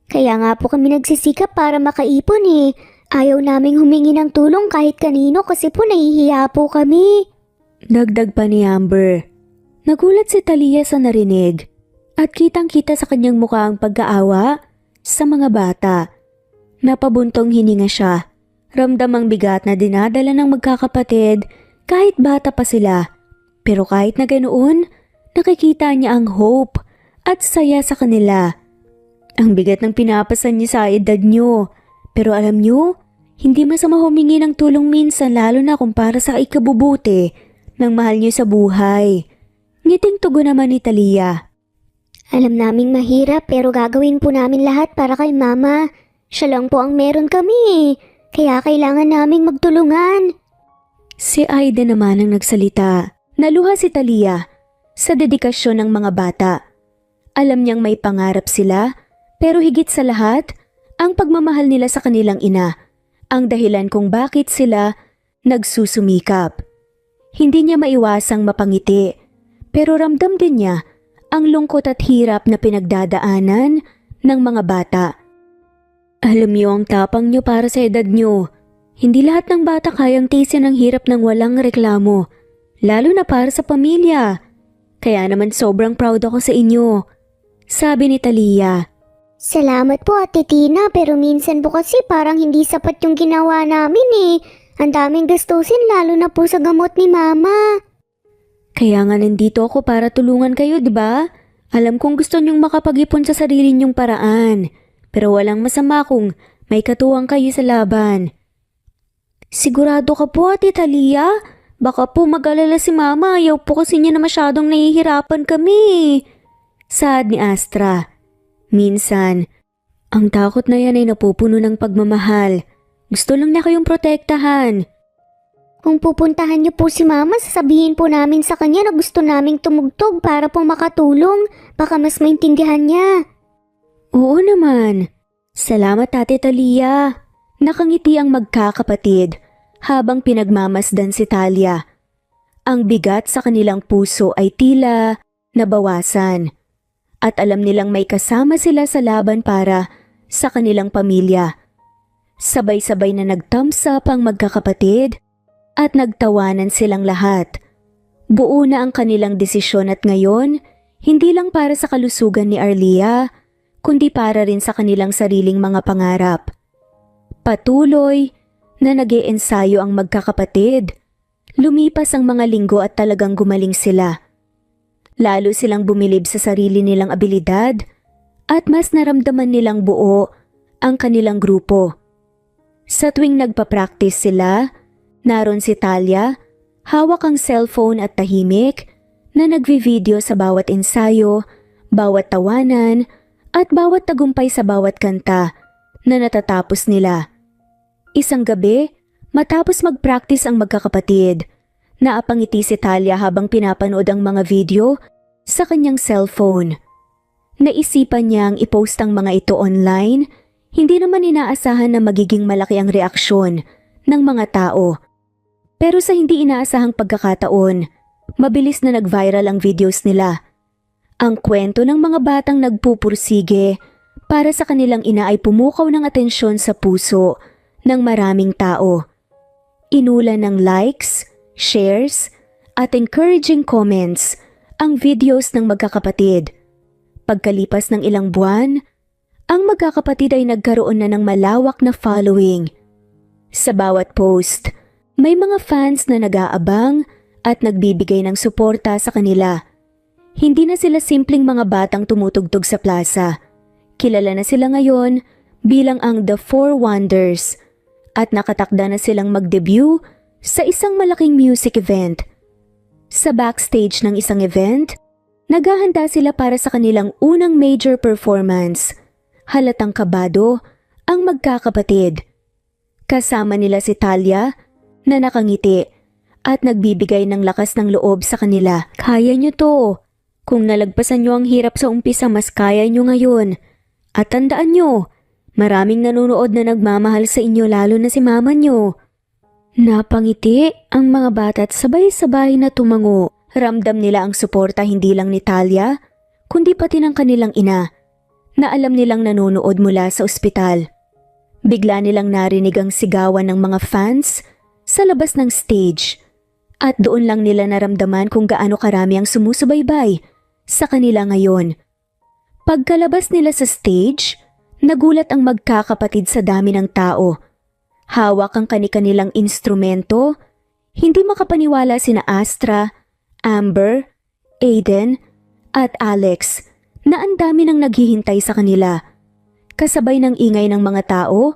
Kaya nga po kami nagsisikap para makaipon Ayaw naming humingi ng tulong kahit kanino kasi po nahihiya po kami. Dagdag pa ni Amber. Nagulat si Talia sa narinig at kitang-kita sa kanyang mukha ang pag-aawa sa mga bata. Napabuntong hininga siya. Ramdam ang bigat na dinadala ng magkakapatid kahit bata pa sila. Pero kahit na ganoon, nakikita niya ang hope at saya sa kanila. Ang bigat ng pinapasan niya sa edad niyo. Pero alam niyo, hindi masama humingi ng tulong minsan lalo na kung para sa ikabubuti ng mahal niyo sa buhay. Ngiting tugon naman ni Talia. Alam naming mahirap pero gagawin po namin lahat para kay Mama. Siya lang po ang meron kami, kaya kailangan naming magtulungan. Si Aida naman ang nagsalita. Naluha si Talia sa dedikasyon ng mga bata. Alam niyang may pangarap sila, pero higit sa lahat, ang pagmamahal nila sa kanilang ina, ang dahilan kung bakit sila nagsusumikap. Hindi niya maiwasang mapangiti, pero ramdam din niya ang lungkot at hirap na pinagdadaanan ng mga bata. Alam niyo ang tapang niyo para sa edad niyo. Hindi lahat ng bata kayang tiisin ang hirap ng walang reklamo, lalo na para sa pamilya. Kaya naman sobrang proud ako sa inyo, sabi ni Talia. Salamat po Ate Tina, pero minsan po kasi parang hindi sapat yung ginawa namin eh. Ang daming gastusin lalo na po sa gamot ni Mama. Kaya nga nandito ako para tulungan kayo, di ba? Alam kong gusto niyong makapag-ipon sa sarili niyong paraan, pero walang masama kung may katuwang kayo sa laban. Sigurado ka po, Ate Talia? Baka po mag-alala si Mama, ayaw po kasi niya na masyadong nahihirapan kami. Saad ni Astra. Minsan, ang takot na yan ay napupuno ng pagmamahal. Gusto lang niya kayong protektahan. Kung pupuntahan niyo po si Mama, sasabihin po namin sa kanya na gusto naming tumugtog para po makatulong. Baka mas maintindihan niya. Oo naman. Salamat, Ate Talia. Nakangiti ang magkakapatid habang pinagmamasdan si Talia. Ang bigat sa kanilang puso ay tila nabawasan. At alam nilang may kasama sila sa laban para sa kanilang pamilya. Sabay-sabay na nag-thumbs up ang magkakapatid at nagtawanan silang lahat. Buo na ang kanilang desisyon at ngayon, hindi lang para sa kalusugan ni Arlia, kundi para rin sa kanilang sariling mga pangarap. Patuloy na nag-iensayo ang magkakapatid. Lumipas ang mga linggo at talagang gumaling sila. Lalo silang bumilib sa sarili nilang abilidad at mas naramdaman nilang buo ang kanilang grupo. Sa tuwing nagpa-practice sila, naroon si Talia, hawak ang cellphone at tahimik na nagvi-video sa bawat ensayo, bawat tawanan at bawat tagumpay sa bawat kanta na natatapos nila. Isang gabi, matapos mag-practice ang magkakapatid, naapangiti si Talia habang pinapanood ang mga video sa kanyang cellphone. Naisipan niyang i-post ang mga ito online, hindi naman inaasahan na magiging malaki ang reaksyon ng mga tao. Pero sa hindi inaasahang pagkakataon, mabilis na nag-viral ang videos nila. Ang kwento ng mga batang nagpupursige para sa kanilang ina ay pumukaw ng atensyon sa puso ng maraming tao. Inulan ng likes, shares, at encouraging comments ang videos ng magkakapatid. Pagkalipas ng ilang buwan, ang magkakapatid ay nagkaroon na ng malawak na following. Sa bawat post, may mga fans na nag-aabang at nagbibigay ng suporta sa kanila. Hindi na sila simpleng mga batang tumutugtog sa plaza. Kilala na sila ngayon bilang ang The Four Wonders at nakatakda na silang mag-debut sa isang malaking music event. Sa backstage ng isang event, naghahanda sila para sa kanilang unang major performance. Halatang kabado ang magkakapatid. Kasama nila si Talia na nakangiti at nagbibigay ng lakas ng loob sa kanila. Kaya nyo to. Kung nalagpasan nyo ang hirap sa umpisa, mas kaya nyo ngayon. At tandaan nyo, maraming nanonood na nagmamahal sa inyo lalo na si mama nyo. Napangiti ang mga bata at sabay-sabay na tumango. Ramdam nila ang suporta hindi lang ni Talia, kundi pati ng kanilang ina, na alam nilang nanonood mula sa ospital. Bigla nilang narinig ang sigawan ng mga fans sa labas ng stage at doon lang nila naramdaman kung gaano karami ang sumusubaybay sa kanila ngayon. Pagkalabas nila sa stage, nagulat ang magkakapatid sa dami ng tao. Hawak ang kani-kanilang instrumento, hindi makapaniwala sina Astra, Amber, Aiden at Alex na ang dami nang naghihintay sa kanila. Kasabay ng ingay ng mga tao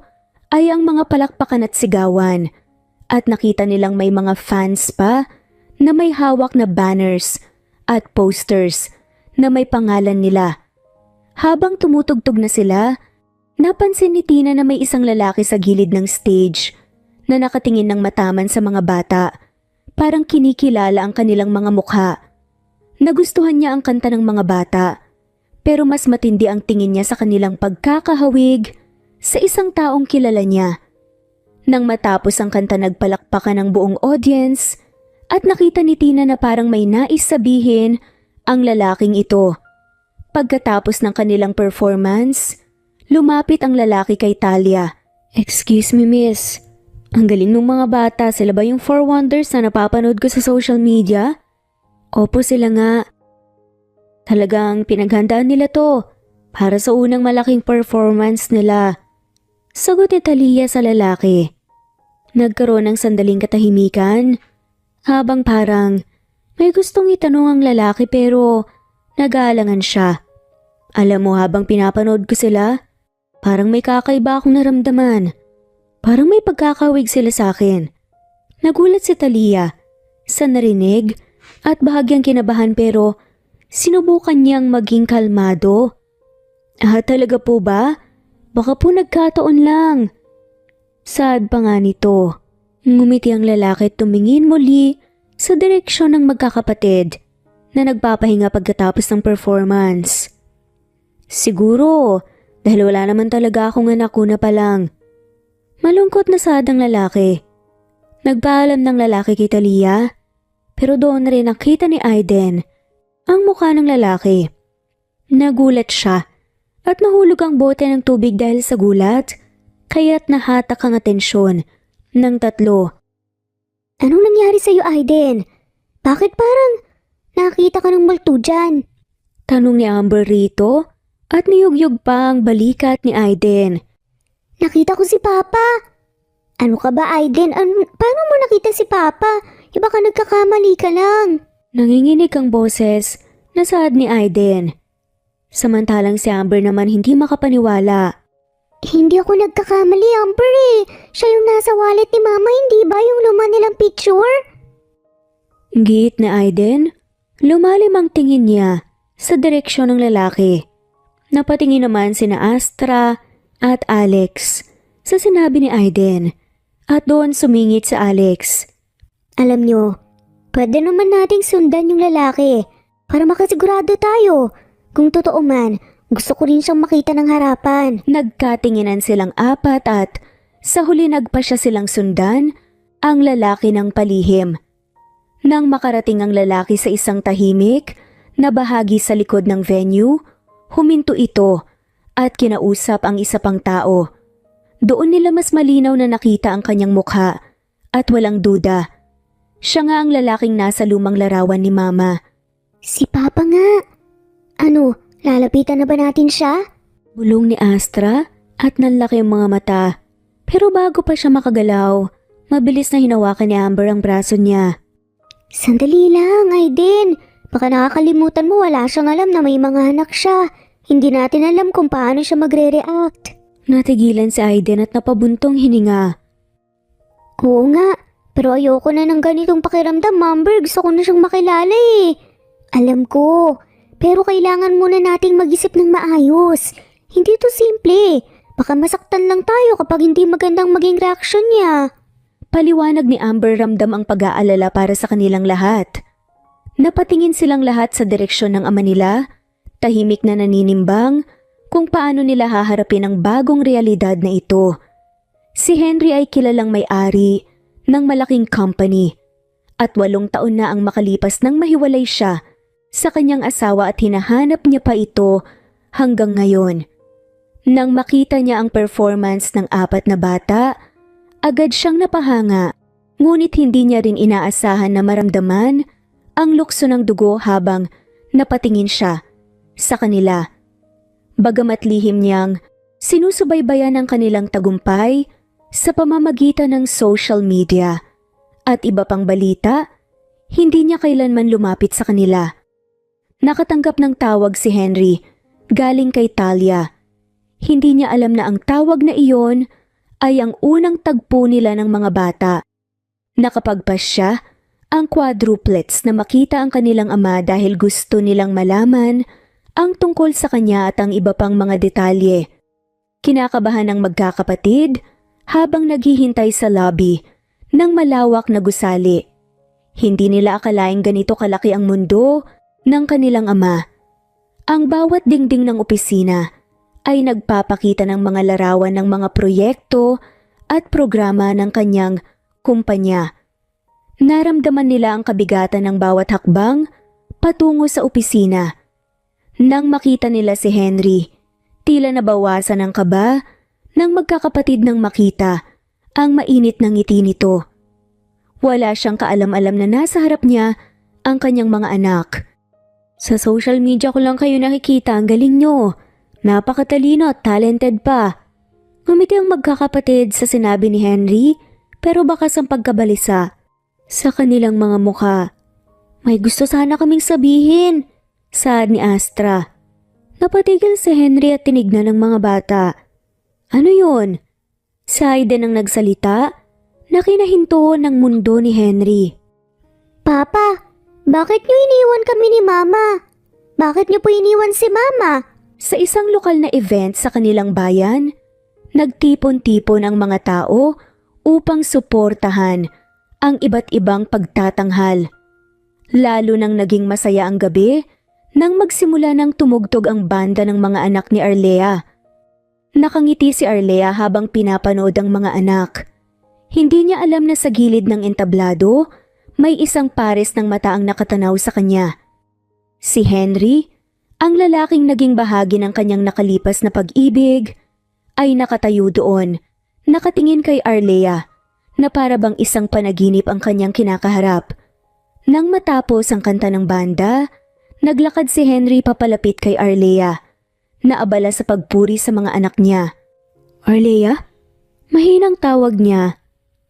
ay ang mga palakpakan at sigawan at nakita nilang may mga fans pa na may hawak na banners at posters na may pangalan nila Habang tumutugtog na sila, napansin ni Tina na may isang lalaki sa gilid ng stage na nakatingin ng mataman sa mga bata. Parang kinikilala ang kanilang mga mukha. Nagustuhan niya ang kanta ng mga bata, pero mas matindi ang tingin niya sa kanilang pagkakahawig sa isang taong kilala niya. Nang matapos ang kanta, nagpalakpakan ng buong audience at nakita ni Tina na parang may nais sabihin ang lalaking ito. Pagkatapos ng kanilang performance, lumapit ang lalaki kay Talia. "Excuse me, miss. Ang galing ng mga bata. Sila ba yung Four Wonders na napapanood ko sa social media?" "Opo, sila nga. Talagang pinaghandaan nila to para sa unang malaking performance nila," sagot ni Talia sa lalaki. Nagkaroon ng sandaling katahimikan habang parang may gustong itanong ang lalaki pero nag-aalangan siya. "Alam mo, habang pinapanood ko sila, parang may kakaiba akong naramdaman. Parang may pagkakawig sila sa akin." Nagulat si Talia sa narinig at bahagyang kinabahan pero sinubukan niyang maging kalmado. Talaga po ba? Baka po nagkataon lang." Saad pa nga nito. Ngumiti ang lalaki at tumingin muli sa direksyon ng magkakapatid na nagpapahinga pagkatapos ng performance. "Siguro, dahil wala naman talaga akong anak ko na pa lang." Malungkot na saad ang lalaki. Nagpaalam ng lalaki kay Talia, pero doon rin nakita ni Aiden ang mukha ng lalaki. Nagulat siya at nahulog ang bote ng tubig dahil sa gulat, kaya't nahatak ang atensyon ng tatlo. Anong nangyari sa'yo, Aiden? Bakit parang nakita ka ng multo dyan? Tanong ni Amber rito at niyugyug pa ang balikat ni Aiden. Nakita ko si Papa. Ano ka ba, Aiden? Paano mo nakita si Papa? Iba ka nagkakamali ka lang. Nanginginig ang boses na saad ni Aiden. Samantalang si Amber naman hindi makapaniwala. Hindi ako nagkakamali, Amber eh. Siya yung nasa wallet ni Mama, hindi ba yung luma nilang picture? Giit na Aiden, lumalim ang tingin niya sa direksyon ng lalaki. Napatingin naman sina Astra at Alex sa sinabi ni Aiden at doon sumingit sa Alex. Alam nyo, pwede naman nating sundan yung lalaki para makasigurado tayo. Kung totoo man, gusto ko rin siyang makita ng harapan. Nagkatinginan silang apat at sa huli nagpasya silang sundan ang lalaki ng palihim. Nang makarating ang lalaki sa isang tahimik na bahagi sa likod ng venue, huminto ito at kinausap ang isa pang tao. Doon nila mas malinaw na nakita ang kanyang mukha at walang duda. Siya nga ang lalaking nasa lumang larawan ni Mama. Si Papa nga. Ano, lalapitan na ba natin siya? Bulong ni Astra at nanlaki ang mga mata. Pero bago pa siya makagalaw, mabilis na hinawakan ni Amber ang braso niya. Sandali lang, Aiden. Baka nakakalimutan mo wala siyang alam na may mga anak siya. Hindi natin alam kung paano siya magre-react. Natigilan si Aiden at napabuntong hininga. Oo nga, pero ayoko na ng ganitong pakiramdam, Amber. Gusto ko na siyang makilala eh. Alam ko, pero kailangan muna nating mag-isip ng maayos. Hindi to simple. Baka masaktan lang tayo kapag hindi magandang maging reaksyon niya. Paliwanag ni Amber, ramdam ang pag-aalala para sa kanilang lahat. Napatingin silang lahat sa direksyon ng ama nila, tahimik na naninimbang kung paano nila haharapin ang bagong realidad na ito. Si Henry ay kilalang may-ari ng malaking company at 8 taon na ang makalipas nang mahiwalay siya sa kanyang asawa at hinahanap niya pa ito hanggang ngayon. Nang makita niya ang performance ng 4 na bata, agad siyang napahanga, ngunit hindi niya rin inaasahan na maramdaman ang lukso ng dugo habang napatingin siya sa kanila. Bagamat lihim niyang sinusubaybayan ang kanilang tagumpay sa pamamagitan ng social media at iba pang balita, hindi niya kailanman lumapit sa kanila. Nakatanggap ng tawag si Henry galing kay Talia. Hindi niya alam na ang tawag na iyon ay ang unang tagpo nila ng mga bata. Nakapagpas siya ang quadruplets na makita ang kanilang ama dahil gusto nilang malaman ang tungkol sa kanya at ang iba pang mga detalye. Kinakabahan ng magkakapatid habang naghihintay sa lobby ng malawak na gusali. Hindi nila akalaing ganito kalaki ang mundo ng kanilang ama. Ang bawat dingding ng opisina ay nagpapakita ng mga larawan ng mga proyekto at programa ng kanyang kumpanya. Naramdaman nila ang kabigatan ng bawat hakbang patungo sa opisina. Nang makita nila si Henry, tila nabawasan ang kaba ng magkakapatid nang makita ang mainit ng ngiti nito. Wala siyang kaalam-alam na nasa harap niya ang kanyang mga anak. Sa social media ko lang kayo nakikita, ang galing nyo. Napakatalino at talented pa. Ngumiti ang magkakapatid sa sinabi ni Henry, pero bakas ang pagkabalisa sa kanilang mga mukha. May gusto sana kaming sabihin, saad ni Astra. Napatigil si Henry at tinignan ng mga bata. Ano yun? Si Aiden ang nagsalita na kinahinto ng mundo ni Henry. Papa, bakit niyo iniwan kami ni Mama? Bakit niyo po iniwan si Mama? Sa isang lokal na event sa kanilang bayan, nagtipon-tipon ang mga tao upang suportahan ang iba't ibang pagtatanghal. Lalo nang naging masaya ang gabi nang magsimula ng tumugtog ang banda ng mga anak ni Arlea. Nakangiti si Arlea habang pinapanood ang mga anak. Hindi niya alam na sa gilid ng entablado, may isang pares ng mata ang nakatanaw sa kanya. Si Henry, ang lalaking naging bahagi ng kanyang nakalipas na pag-ibig, ay nakatayo doon, nakatingin kay Arlea, na para bang isang panaginip ang kanyang kinakaharap. Nang matapos ang kanta ng banda, naglakad si Henry papalapit kay Arlea, naabala sa pagpuri sa mga anak niya. Arlea? Mahinang tawag niya,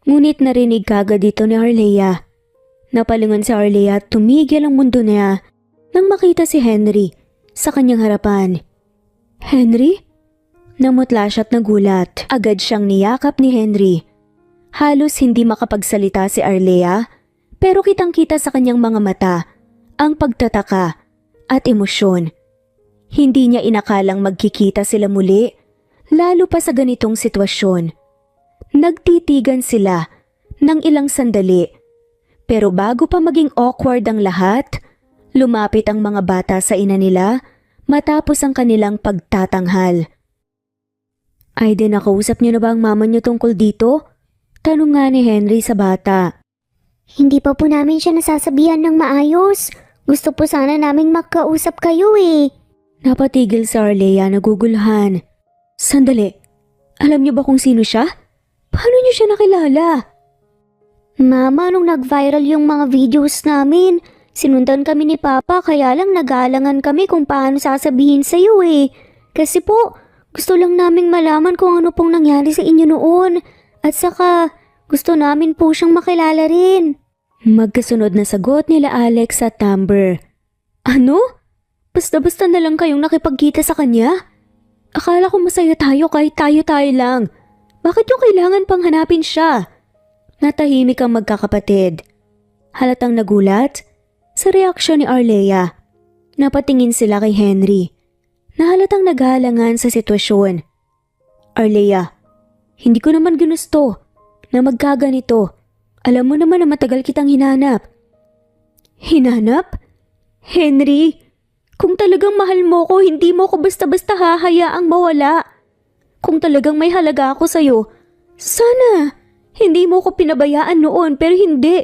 ngunit narinig kagad dito ni Arlea. Napalingon si Arlea at tumigil ang mundo niya nang makita si Henry sa kanyang harapan. Henry? Namutla siya at nagulat. Agad siyang niyakap ni Henry. Halos hindi makapagsalita si Arlea, pero kitang-kita sa kanyang mga mata ang pagtataka at emosyon. Hindi niya inakalang magkikita sila muli, lalo pa sa ganitong sitwasyon. Nagtitigan sila ng ilang sandali, pero bago pa maging awkward ang lahat, lumapit ang mga bata sa ina nila matapos ang kanilang pagtatanghal. Aiden, nakausap niyo na ba ang mama niyo tungkol dito? Tanong nga ni Henry sa bata. Hindi pa po namin siya nasasabihan ng maayos. Gusto po sana naming makausap kayo eh. Napatigil si Arlea, naguguluhan. Sandali, alam niyo ba kung sino siya? Paano niyo siya nakilala? Mama, nung nag-viral yung mga videos namin, sinundan kami ni Papa kaya lang nag-aalangan kami kung paano sasabihin sa'yo eh. Kasi po, gusto lang naming malaman kung ano pong nangyari sa inyo noon. At saka, gusto namin po siyang makilala rin. Magkasunod na sagot nila Alex at Amber. Ano? Basta-basta na lang kayong nakipagkita sa kanya? Akala ko masaya tayo kahit tayo-tayo lang. Bakit yung kailangan pang hanapin siya? Natahimik ang magkakapatid. Halatang nagulat sa reaksyon ni Arlea. Napatingin sila kay Henry, na halatang naghahalangan sa sitwasyon. Arlea, hindi ko naman ginusto na magkaganito. Alam mo naman na matagal kitang hinanap. Hinanap? Henry, kung talagang mahal mo ko, hindi mo ko basta-basta hahayaang mawala. Kung talagang may halaga ako sa'yo, sana hindi mo ko pinabayaan noon, pero hindi.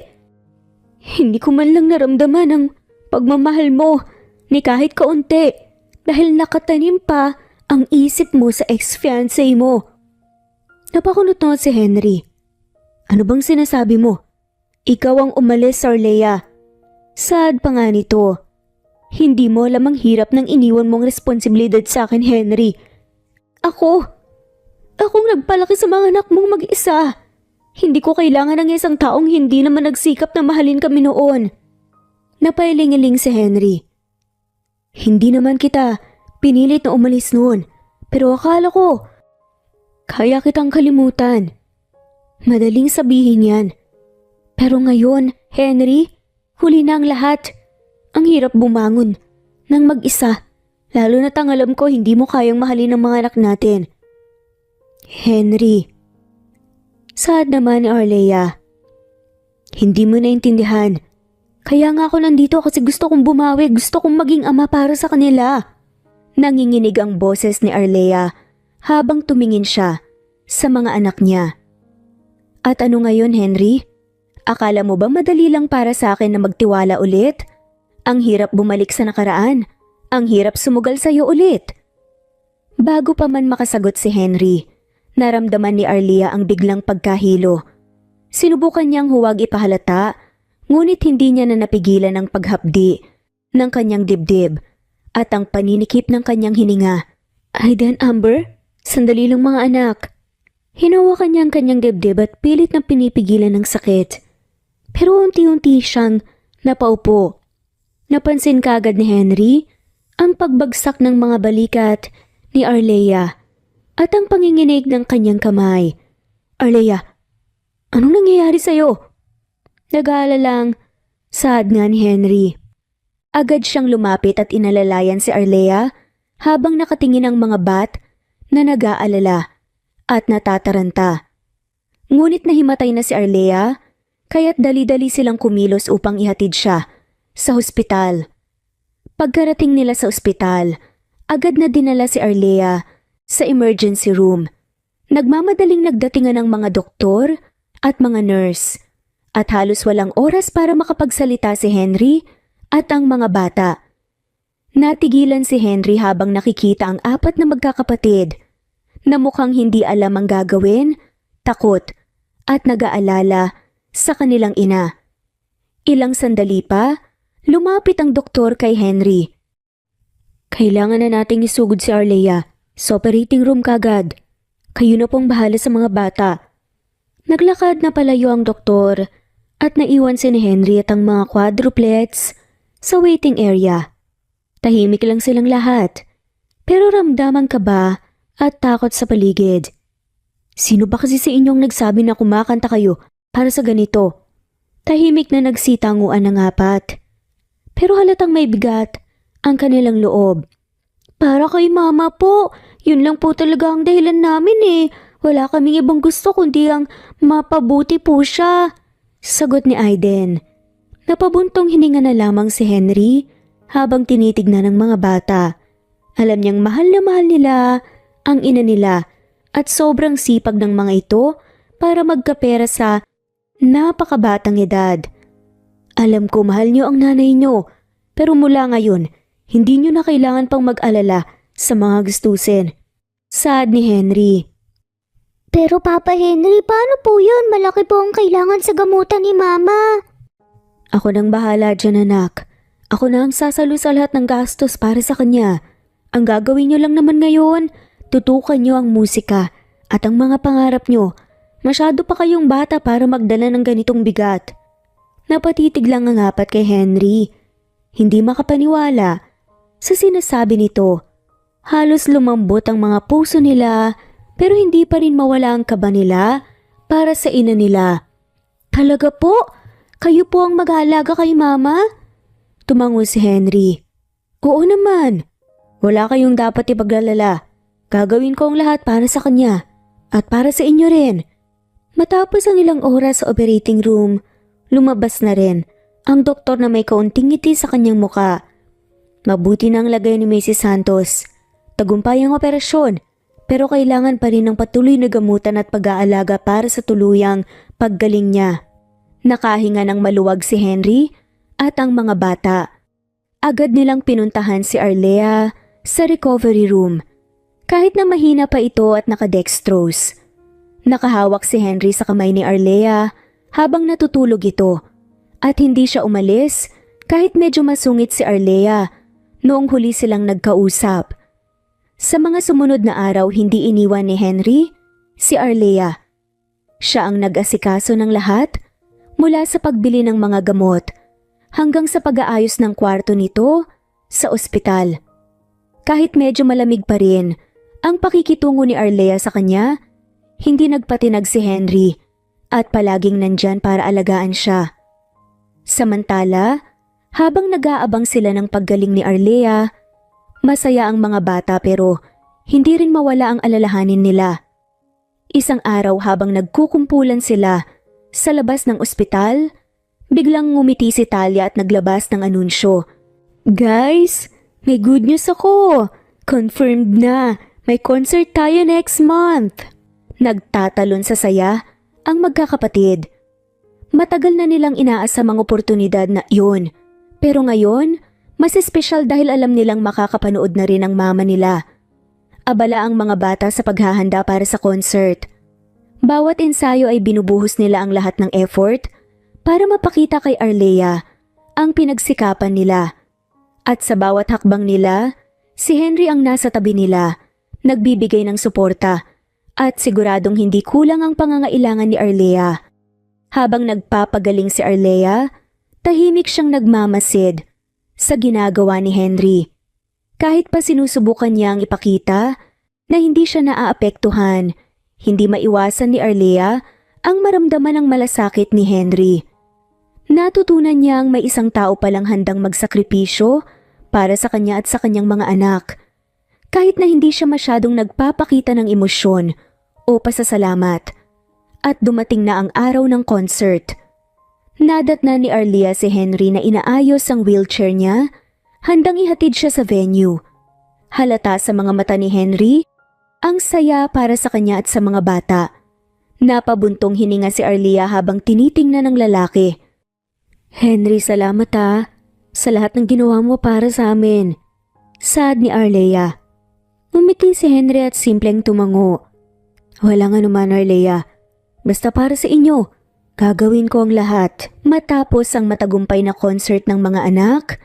Hindi ko man lang naramdaman ang pagmamahal mo ni kahit kaunti dahil nakatanim pa ang isip mo sa ex-fiancé mo. Napakunot si Henry. Ano bang sinasabi mo? Ikaw ang umalis, Arlea. Sad pa nga nito. Hindi mo alam ang hirap ng iniwan mong responsibilidad sa akin, Henry. Akong nagpalaki sa mga anak mong mag-isa. Hindi ko kailangan ng isang taong hindi naman nagsikap na mahalin kami noon. Napailing-iling si Henry. Hindi naman kita pinilit na umalis noon, pero akala ko kaya kitang kalimutan. Madaling sabihin yan. Pero ngayon, Henry, huli na ang lahat. Ang hirap bumangon nang mag-isa, Lalo na't ang alam ko hindi mo kayang mahalin ang mga anak natin. Henry. Saad naman ni Arlea. Hindi mo naintindihan. Kaya nga ako nandito kasi gusto kong bumawi, gusto kong maging ama para sa kanila. Nanginginig ang boses ni Arlea habang tumingin siya sa mga anak niya. At ano ngayon, Henry? Akala mo ba madali lang para sa akin na magtiwala ulit? Ang hirap bumalik sa nakaraan. Ang hirap sumugal sa'yo ulit. Bago pa man makasagot si Henry, naramdaman ni Arlea ang biglang pagkahilo. Sinubukan niyang huwag ipahalata, ngunit hindi niya na napigilan ang paghapdi ng kanyang dibdib at ang paninikip ng kanyang hininga. Aiden, Amber, sandali lang mga anak. Hinawakan niya ang kanyang dibdib at pilit na pinipigilan ng sakit. Pero unti-unti siyang napaupo. Napansin kaagad ni Henry ang pagbagsak ng mga balikat ni Arlea at ang panginginig ng kanyang kamay. Arlea, anong nangyayari sa'yo? Nag-aalalang saad nga ni Henry. Agad siyang lumapit at inalalayan si Arlea habang nakatingin ang mga bat na nag-aalala at natataranta. Ngunit nahimatay na si Arlea, kaya't dali-dali silang kumilos upang ihatid siya sa hospital. Pagkarating nila sa ospital, agad na dinala si Arlea sa emergency room. Nagmamadaling nagdatingan ng mga doktor at mga nurse at halos walang oras para makapagsalita si Henry at ang mga bata. Natigilan si Henry habang nakikita ang apat na magkakapatid na mukhang hindi alam ang gagawin, takot at nag-aalala sa kanilang ina. Ilang sandali pa, lumapit ang doktor kay Henry. Kailangan na nating isugod si Arlea sa operating room kagad. Kayo na pong bahala sa mga bata. Naglakad na palayo ang doktor at naiwan si Henry at ang mga quadruplets sa waiting area. Tahimik lang silang lahat, pero ramdaman ka ba at takot sa paligid. Sino ba kasi sa inyong nagsabi na kumakanta kayo para sa ganito? Tahimik na nagsitanguan ng apat. Pero halatang may bigat ang kanilang loob. Para kay mama po, yun lang po talaga ang dahilan namin eh. Wala kaming ibang gusto kundi ang mapabuti po siya. Sagot ni Aiden. Napabuntong hininga na lamang si Henry habang tinitignan ng mga bata. Alam niyang mahal na mahal nila ang ina nila at sobrang sipag ng mga ito para magkapera sa napakabatang edad. Alam ko mahal niyo ang nanay niyo, pero mula ngayon, hindi niyo na kailangan pang mag-alala sa mga gustusin. Saad ni Henry. Pero Papa Henry, paano po yun? Malaki po ang kailangan sa gamutan ni Mama. Ako nang bahala dyan, anak. Ako na ang sasalo sa lahat ng gastos para sa kanya. Ang gagawin niyo lang naman ngayon, tutukan niyo ang musika at ang mga pangarap niyo. Masyado pa kayong bata para magdala ng ganitong bigat. Napatitig lang ang apat kay Henry. Hindi makapaniwala sa sinasabi nito. Halos lumambot ang mga puso nila pero hindi pa rin mawala ang kaba nila para sa ina nila. Talaga po? Kayo po ang mag-aalaga kay Mama? Tumango si Henry. Oo naman. Wala kayong dapat ipaglalala. Gagawin ko ang lahat para sa kanya at para sa inyo rin. Matapos ang ilang oras sa operating room, lumabas na rin ang doktor na may kaunting ngiti sa kanyang muka. Mabuti na ang lagay ni Mrs. Santos. Tagumpay ang operasyon, pero kailangan pa rin ng patuloy na gamutan at pag-aalaga para sa tuluyang paggaling niya. Nakahinga ng maluwag si Henry at ang mga bata. Agad nilang pinuntahan si Arlea sa recovery room. Kahit na mahina pa ito at nakadextrose. Nakahawak si Henry sa kamay ni Arlea habang natutulog ito at hindi siya umalis kahit medyo masungit si Arlea noong huli silang nagkausap. Sa mga sumunod na araw hindi iniwan ni Henry si Arlea. Siya ang nag-asikaso ng lahat mula sa pagbili ng mga gamot hanggang sa pag-aayos ng kwarto nito sa ospital. Kahit medyo malamig pa rin ang pakikitungo ni Arlea sa kanya, hindi nagpatinag si Henry at palaging nandyan para alagaan siya. Samantala, habang nag-aabang sila ng paggaling ni Arlea, Masaya ang mga bata pero hindi rin mawala ang alalahanin nila. Isang araw habang nagkukumpulan sila sa labas ng ospital, biglang ngumiti si Talia at naglabas ng anunsyo. Guys, may good news ako! Confirmed na! May concert tayo next month! Nagtatalon sa saya ang magkakapatid. Matagal na nilang inaasam ang oportunidad na yun. Pero ngayon, mas espesyal dahil alam nilang makakapanood na rin ang mama nila. Abala ang mga bata sa paghahanda para sa concert. Bawat ensayo ay binubuhos nila ang lahat ng effort para mapakita kay Arlea ang pinagsikapan nila. At sa bawat hakbang nila, si Henry ang nasa tabi nila, nagbibigay ng suporta at siguradong hindi kulang ang pangangailangan ni Arlea. Habang nagpapagaling si Arlea, tahimik siyang nagmamasid sa ginagawa ni Henry. Kahit pa sinusubukan niyang ipakita na hindi siya naaapektuhan, hindi maiwasan ni Arlea ang maramdaman ng malasakit ni Henry. Natutunan niyang may isang tao palang handang magsakripisyo para sa kanya at sa kanyang mga anak. Kahit na hindi siya masyadong nagpapakita ng emosyon o pasasalamat. At dumating na ang araw ng concert. Nadatna ni Arlea si Henry na inaayos ang wheelchair niya, handang ihatid siya sa venue. Halata sa mga mata ni Henry ang saya para sa kanya at sa mga bata. Napabuntong hininga si Arlea habang tinitingnan ng lalaki. Henry, salamat sa lahat ng ginawa mo para sa amin. Sad ni Arlea. Umiti si Henry at simpleng tumango. Wala nga naman, Arlea. Basta para sa inyo, gagawin ko ang lahat. Matapos ang matagumpay na concert ng mga anak,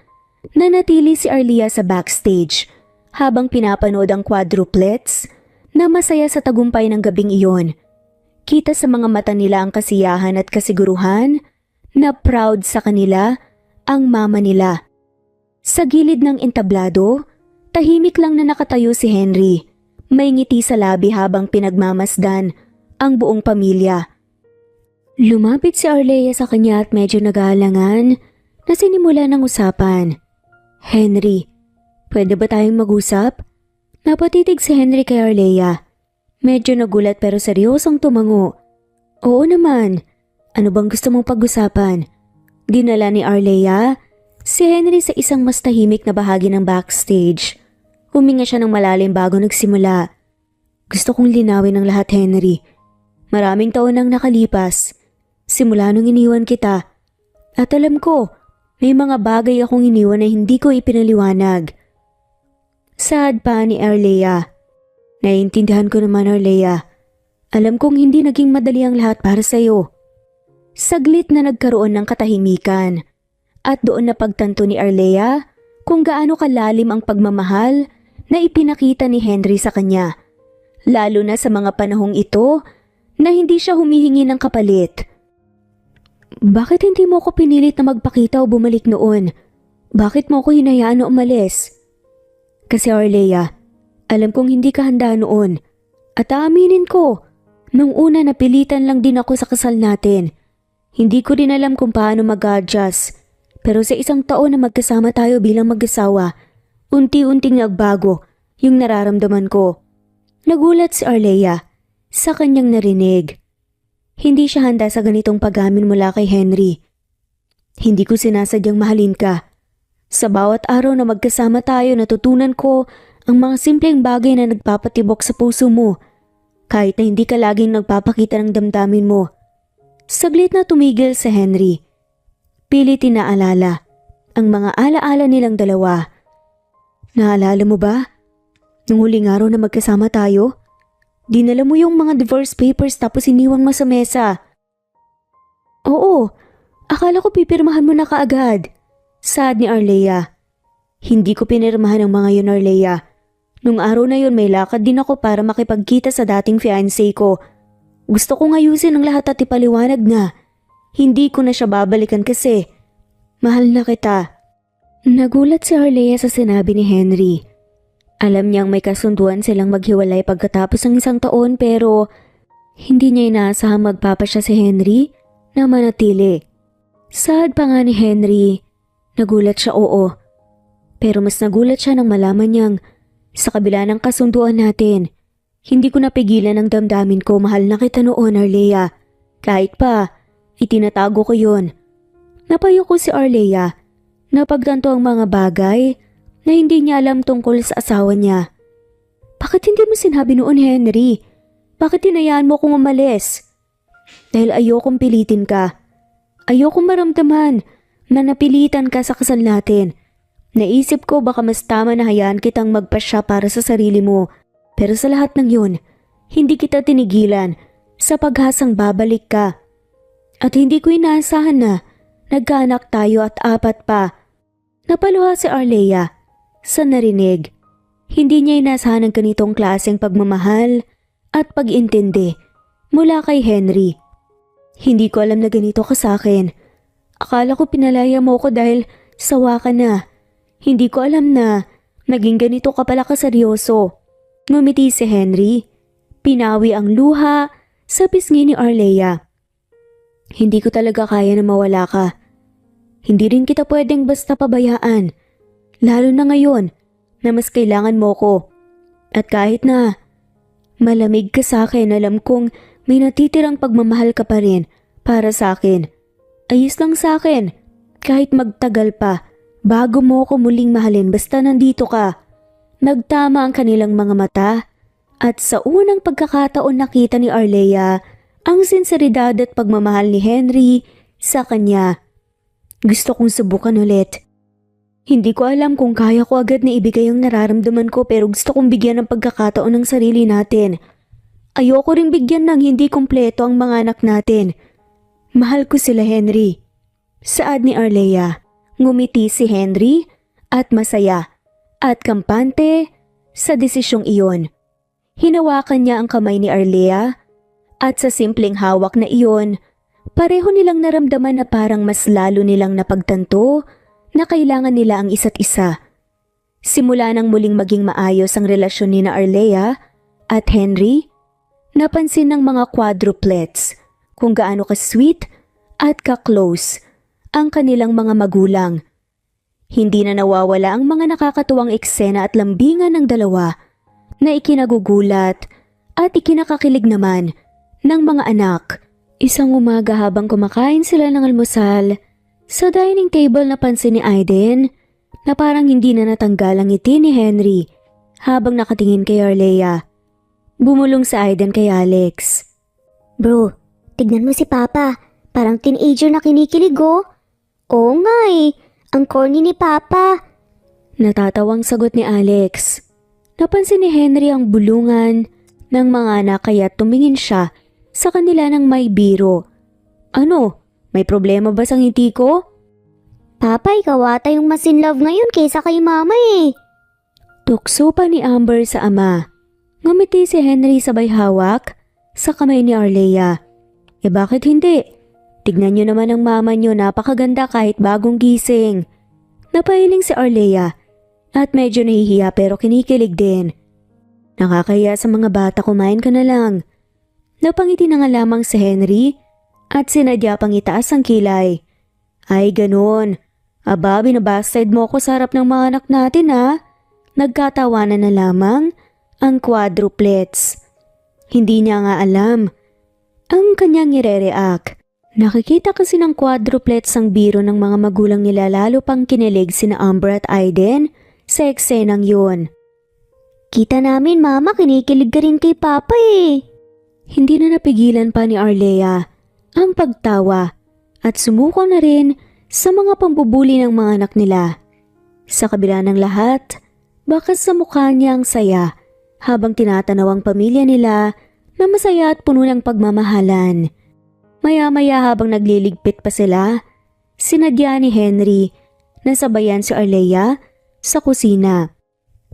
nanatili si Arlea sa backstage habang pinapanood ang quadruplets na masaya sa tagumpay ng gabing iyon. Kita sa mga mata nila ang kasiyahan at kasiguruhan na proud sa kanila ang mama nila. Sa gilid ng entablado, tahimik lang na nakatayo si Henry. May ngiti sa labi habang pinagmamasdan ang buong pamilya. Lumapit si Arlea sa kanya at medyo nag-aalangan na sinimula ng usapan. Henry, pwede ba tayong mag-usap? Napatitig si Henry kay Arlea. Medyo nagulat pero seryosong tumango. Oo naman. Ano bang gusto mong pag-usapan? Dinala ni Arlea si Henry sa isang mas tahimik na bahagi ng backstage. Huminga siya ng malalim bago nagsimula. Gusto kong linawin ang lahat, Henry. Maraming taon nang nakalipas. Simula nung iniwan kita. At alam ko, may mga bagay akong iniwan na hindi ko ipinaliwanag. Sad pa ni Arlea. Naiintindihan ko naman, Arlea. Alam kong hindi naging madali ang lahat para sa'yo. Saglit na nagkaroon ng katahimikan. At doon na pagtanto ni Arlea kung gaano kalalim ang pagmamahal na ipinakita ni Henry sa kanya. Lalo na sa mga panahong ito na hindi siya humihingi ng kapalit. Bakit hindi mo ko pinilit na magpakita o bumalik noon? Bakit mo ko hinayaan na umalis? Kasi Arlea, alam kong hindi ka handa noon. At aaminin ko, nung una napilitan lang din ako sa kasal natin. Hindi ko din alam kung paano mag-adjust. Pero sa isang taon na magkasama tayo bilang mag-asawa, unti-unting nagbago yung nararamdaman ko. Nagulat si Arlea sa kanyang narinig. Hindi siya handa sa ganitong pag-amin mula kay Henry. Hindi ko sinasadyang mahalin ka. Sa bawat araw na magkasama tayo natutunan ko ang mga simpleng bagay na nagpapatibok sa puso mo. Kahit na hindi ka laging nagpapakita ng damdamin mo. Saglit na tumigil si Henry. Pilit inaalala ang mga alaala nilang dalawa. Naalala mo ba? Nung huling araw na magkasama tayo, dinala mo yung mga divorce papers tapos iniwan mo sa mesa. Oo, akala ko pipirmahan mo na kaagad. Sad ni Arlea. Hindi ko pinirmahan ang mga yun, Arlea. Nung araw na yun may lakad din ako para makipagkita sa dating fiancé ko. Gusto kong ayusin ang lahat at ipaliwanag na hindi ko na siya babalikan kasi mahal na kita. Nagulat si Arlea sa sinabi ni Henry. Alam niyang may kasunduan silang maghiwalay pagkatapos ng isang taon pero hindi niya inaasahang magpapasya si Henry na manatili. Sad pa nga ni Henry. Nagulat siya, oo. Pero mas nagulat siya nang malaman niyang sa kabila ng kasunduan natin, hindi ko napigilan ang damdamin ko, mahal na kita noon, Arlea. Kahit pa, itinatago ko yun. Napayo ko si Arlea. Napagtanto ang mga bagay na hindi niya alam tungkol sa asawa niya. Bakit hindi mo sinabi noon, Henry? Bakit hinayaan mo akong umalis? Dahil ayokong pilitin ka. Ayokong maramdaman na napilitan ka sa kasal natin. Naisip ko baka mas tama na hayaan kitang magpasya para sa sarili mo. Pero sa lahat ng yun, hindi kita tinigilan sa paghasang babalik ka. At hindi ko inaasahan na nagkaanak tayo at 4 pa. Napaluha si Arlea sa narinig. Hindi niya inaasahan ang ganitong klaseng pagmamahal at pag-intindi mula kay Henry. Hindi ko alam na ganito ka sa akin. Akala ko pinalaya mo ko dahil sawa ka na. Hindi ko alam na naging ganito ka pala kaseryoso. Ngumiti si Henry. Pinawi ang luha sa pisngi ni Arlea. Hindi ko talaga kaya na mawala ka. Hindi rin kita pwedeng basta pabayaan. Lalo na ngayon na mas kailangan mo ko. At kahit na malamig ka sa akin, alam kong may natitirang pagmamahal ka pa rin para sa akin. Ayos lang sa akin kahit magtagal pa bago mo ko muling mahalin basta nandito ka. Nagtama ang kanilang mga mata at sa unang pagkakataon nakita ni Arlea ang sinseridad at pagmamahal ni Henry sa kanya. Gusto kong subukan ulit. Hindi ko alam kung kaya ko agad na ibigay ang nararamdaman ko pero gusto kong bigyan ng pagkakataon ng sarili natin. Ayoko ring bigyan ng hindi kumpleto ang mga anak natin. Mahal ko sila, Henry. Saad ni Arlea. Ngumiti si Henry at masaya at kampante sa desisyong iyon. Hinawakan niya ang kamay ni Arlea at sa simpleng hawak na iyon, pareho nilang naramdaman na parang mas lalo nilang napagtanto na kailangan nila ang isa't isa. Simula nang muling maging maayos ang relasyon ni na Arlea at Henry, napansin ng mga quadruplets kung gaano ka-sweet at ka-close ang kanilang mga magulang. Hindi na nawawala ang mga nakakatuwang eksena at lambingan ng dalawa na ikinagugulat at ikinakakilig naman ng mga anak. Isang umaga habang kumakain sila ng almusal, sa dining table napansin ni Aiden na parang hindi na natanggal ang ngiti ni Henry habang nakatingin kay Arlea. Bumulong si Aiden kay Alex. Bro, tignan mo si Papa. Parang teenager na kinikilig oh. Oo nga eh. Ang corny ni Papa. Natatawang sagot ni Alex. Napansin ni Henry ang bulungan ng mga anak kaya tumingin siya sa kanila ng may biro. Ano? May problema ba sa ngiti ko? Papa, ikaw ata yung mas in love ngayon kaysa kay Mama eh. Tukso pa ni Amber sa ama. Ngumiti si Henry sabay hawak sa kamay ni Arlea. Bakit hindi? Tignan niyo naman ang mama niyo, napakaganda kahit bagong gising. Napahiling si Arlea at medyo nahihiya pero kinikilig din. Nakakaya sa mga bata, kumain ka na lang. Napangiti na nga lamang si Henry at sinadya pang itaas ang kilay. Ay ganoon. Aba, binabasted mo ko sa harap ng mga anak natin ha. Nagkatawanan na lamang ang quadruplets. Hindi niya nga alam ang kanyang ire-react. Nakikita kasi ng quadruplets ang biro ng mga magulang nila, lalo pang kinilig sina Amber at Aiden sa eksenang yun. Kita namin Mama, kinikilig ka rin kay Papa eh. Hindi na napigilan pa ni Arlea ang pagtawa at sumuko na rin sa mga pambubuli ng mga anak nila. Sa kabila ng lahat, bakas sa mukha niya ang saya habang tinatanaw ang pamilya nila na masaya at puno ng pagmamahalan. Maya-maya habang nagliligpit pa sila, sinadya ni Henry na sabayan si Arlea sa kusina.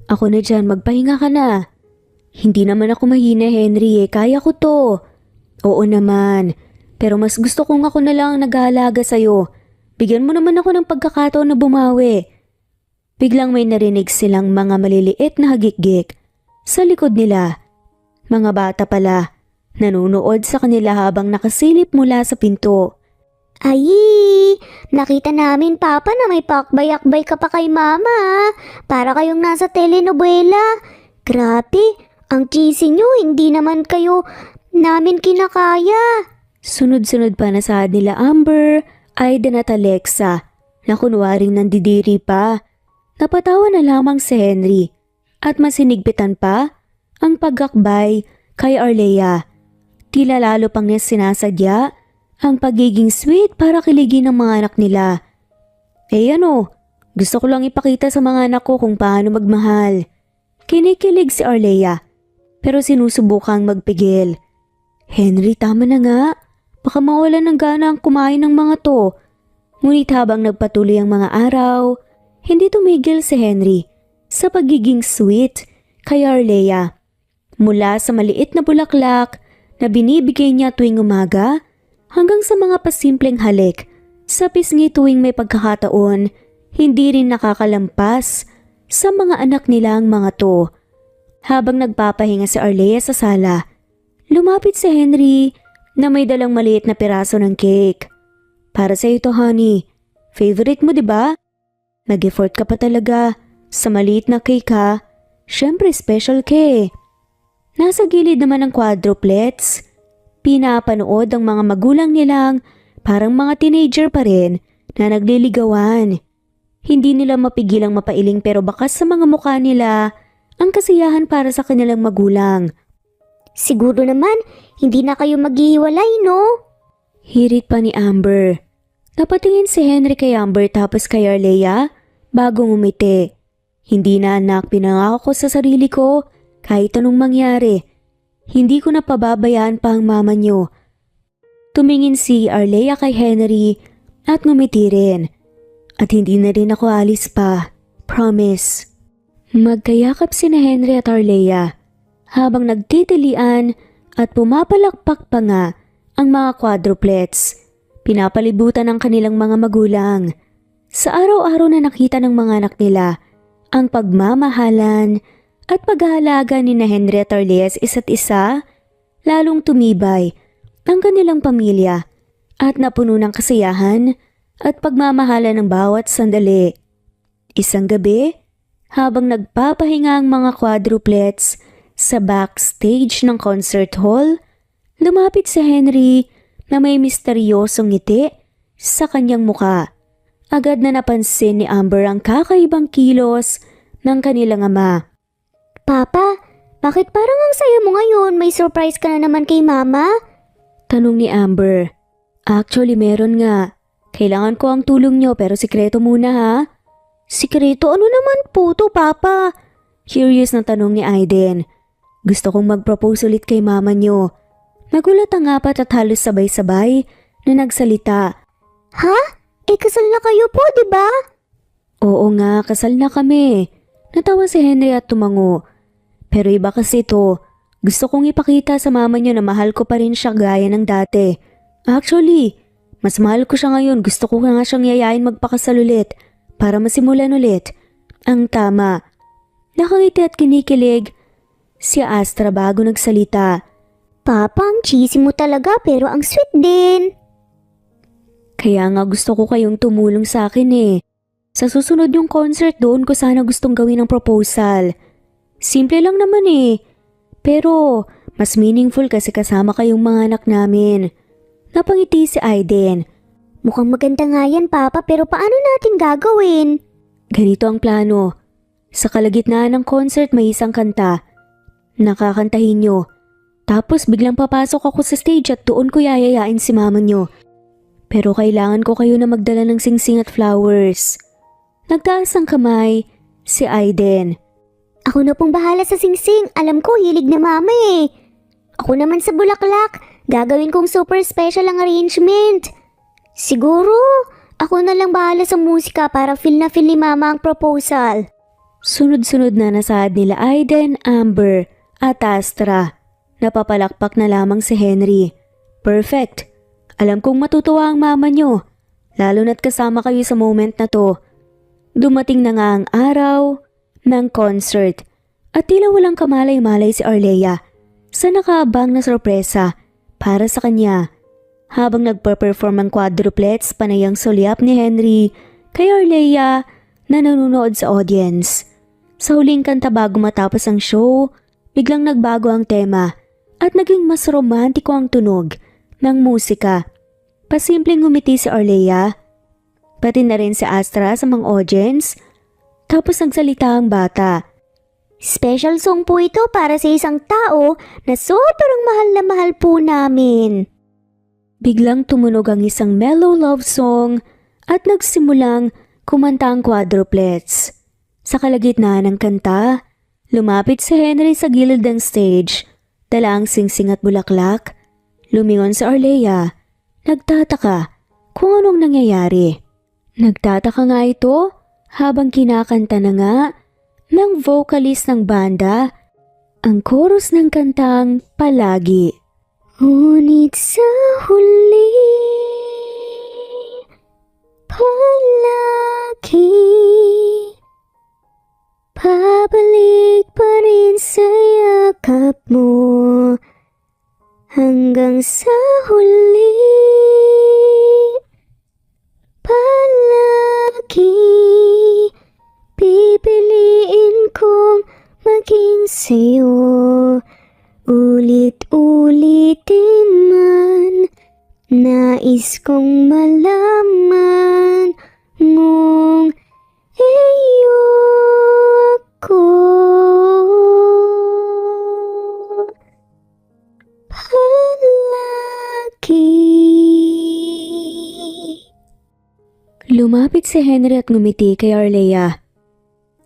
Ako na dyan, magpahinga ka na. Hindi naman ako mahina, Henry, kaya ko to. Oo naman, pero mas gusto kong ako na lang nag-aalaga sa'yo. Bigyan mo naman ako ng pagkakataon na bumawi. Biglang may narinig silang mga maliliit na hagik-gik sa likod nila. Mga bata pala. Nanunood sa kanila habang nakasilip mula sa pinto. Ay, Nakita namin, Papa, na may pakbay-akbay ka pa kay Mama, ah. Para kayong nasa telenovela. Grabe, ang cheesy nyo, hindi naman kayo namin kinakaya. Sunod-sunod pa na saad nila Amber, Aiden at Alexa na kunwaring nandidiri pa. Napatawa na lamang si Henry at masinigpitan pa ang pagakbay kay Arlea. Tila lalo pang niya sinasadya ang pagiging sweet para kiligin ng mga anak nila. Gusto ko lang ipakita sa mga anak ko kung paano magmahal. Kinikilig si Arlea pero sinusubukang magpigil. Henry, tama na nga. Baka mawalan ng gana ang kumain ng mga to. Ngunit habang nagpatuloy ang mga araw, hindi tumigil si Henry sa pagiging sweet kay Arlea. Mula sa maliit na bulaklak na binibigay niya tuwing umaga hanggang sa mga pasimpleng halik sa pisngi tuwing may pagkakataon, hindi rin nakakalampas sa mga anak nila ang mga to. Habang nagpapahinga si Arlea sa sala, lumapit si Henry na may dalang maliit na piraso ng cake. Para sa ito, honey. Favorite mo, 'di ba? Nag-effort ka pa talaga sa maliit na cake, ha? Syempre special ka eh. Nasa gilid naman ng quadruplets. Pinapanood ang mga magulang nilang parang mga teenager pa rin na nagliligawan. Hindi nila mapigilang mapailing pero bakas sa mga mukha nila ang kasiyahan para sa kanilang magulang. Siguro naman, hindi na kayo maghihiwalay, no? Hirit pa ni Amber. Napatingin si Henry kay Amber tapos kay Arlea bago ngumiti. Hindi na anak, pinangako ko sa sarili ko kahit anong mangyari. Hindi ko na pababayaan pa ang mama niyo. Tumingin si Arlea kay Henry at ngumiti rin. At hindi na rin ako alis pa. Promise. Magkayakap si na Henry at Arlea habang nagtitilian at pumapalakpak pa nga ang mga quadruplets. Pinapalibutan ng kanilang mga magulang. Sa araw-araw na nakita ng mga anak nila ang pagmamahalan at paghahalaga ni na Henry at Arlea sa isa't isa, lalong tumibay ang kanilang pamilya at napuno ng kasiyahan at pagmamahalan ng bawat sandali. Isang gabi, habang nagpapahinga ang mga quadruplets sa backstage ng concert hall, lumapit si Henry na may misteryosong ngiti sa kanyang muka. Agad na napansin ni Amber ang kakaibang kilos ng kanilang ama. Papa, bakit parang ang saya mo ngayon? May surprise ka na naman kay Mama? Tanong ni Amber. Actually, meron nga. Kailangan ko ang tulong nyo pero sikreto muna, ha? Sikreto? Ano naman po to, Papa? Curious na tanong ni Aiden. Gusto kong mag-propose ulit kay mama nyo. Nagulat ang apat at halos sabay-sabay na nagsalita. Ha? Kasal na kayo po, di ba? Oo nga, kasal na kami. Natawa si Henry at tumango. Pero iba kasi ito. Gusto kong ipakita sa mama nyo na mahal ko pa rin siya gaya ng dati. Actually, mas mahal ko siya ngayon. Gusto ko nga siyang yayain magpakasal ulit para masimulan ulit ang tama. Nakangiti at kinikilig si Astra bago nagsalita. Papa, ang cheesy mo talaga pero ang sweet din. Kaya nga gusto ko kayong tumulong sa akin eh. Sa susunod yung concert doon ko sana gustong gawin ng proposal. Simple lang naman eh. Pero mas meaningful kasi kasama kayong mga anak namin. Napangiti si Aiden. Mukhang maganda nga yan, Papa, pero paano natin gagawin? Ganito ang plano. Sa kalagitnaan ng concert may isang kanta. Nakakantahin nyo. Tapos biglang papasok ako sa stage at doon ko yayayain si mama nyo. Pero kailangan ko kayo na magdala ng singsing at flowers. Nagtaas ang kamay si Aiden. Ako na pong bahala sa singsing. Alam ko, hilig na Mama eh. Ako naman sa bulaklak. Gagawin kong super special ang arrangement. Siguro, ako na lang bahala sa musika para feel na feel ni Mama ang proposal. Sunod-sunod na nasaad nila Aiden, Amber at Astra. Napapalakpak na lamang si Henry. Perfect. Alam kong matutuwa ang mama nyo. Lalo na't kasama kayo sa moment na to. Dumating na nga ang araw ng concert. At tila walang kamalay-malay si Arlea sa nakaabang na sorpresa para sa kanya. Habang nagpa-perform ang quadruplets, panay ang sulyap ni Henry kay Arlea na nanonood sa audience. Sa huling kanta bago matapos ang show, biglang nagbago ang tema at naging mas romantiko ang tunog ng musika. Pasimpleng ngumiti si Arlea, pati na rin si Astra sa mga audience. Tapos nagsalita ang bata. Special song po ito para sa isang tao na sobrang mahal na mahal po namin. Biglang tumunog ang isang mellow love song at nagsimulang kumanta ang quadruplets. Sa kalagitnaan ng kanta, lumapit si Henry sa gilid ng stage, dala ang singsing at bulaklak. Lumingon si Arlea, nagtataka kung anong nangyayari. Nagtataka nga ito habang kinakanta na nga ng vocalist ng banda ang chorus ng kantang Palagi. Ngunit sa huli, palagi, pabalik pa rin sa yakap mo hanggang sa huli. Palagi, pipiliin kong maging sa'yo. Ulit-ulitin man, nais kong malaman mong iyo ako. Palagi. Lumapit si Henry at ngumiti kay Arlea.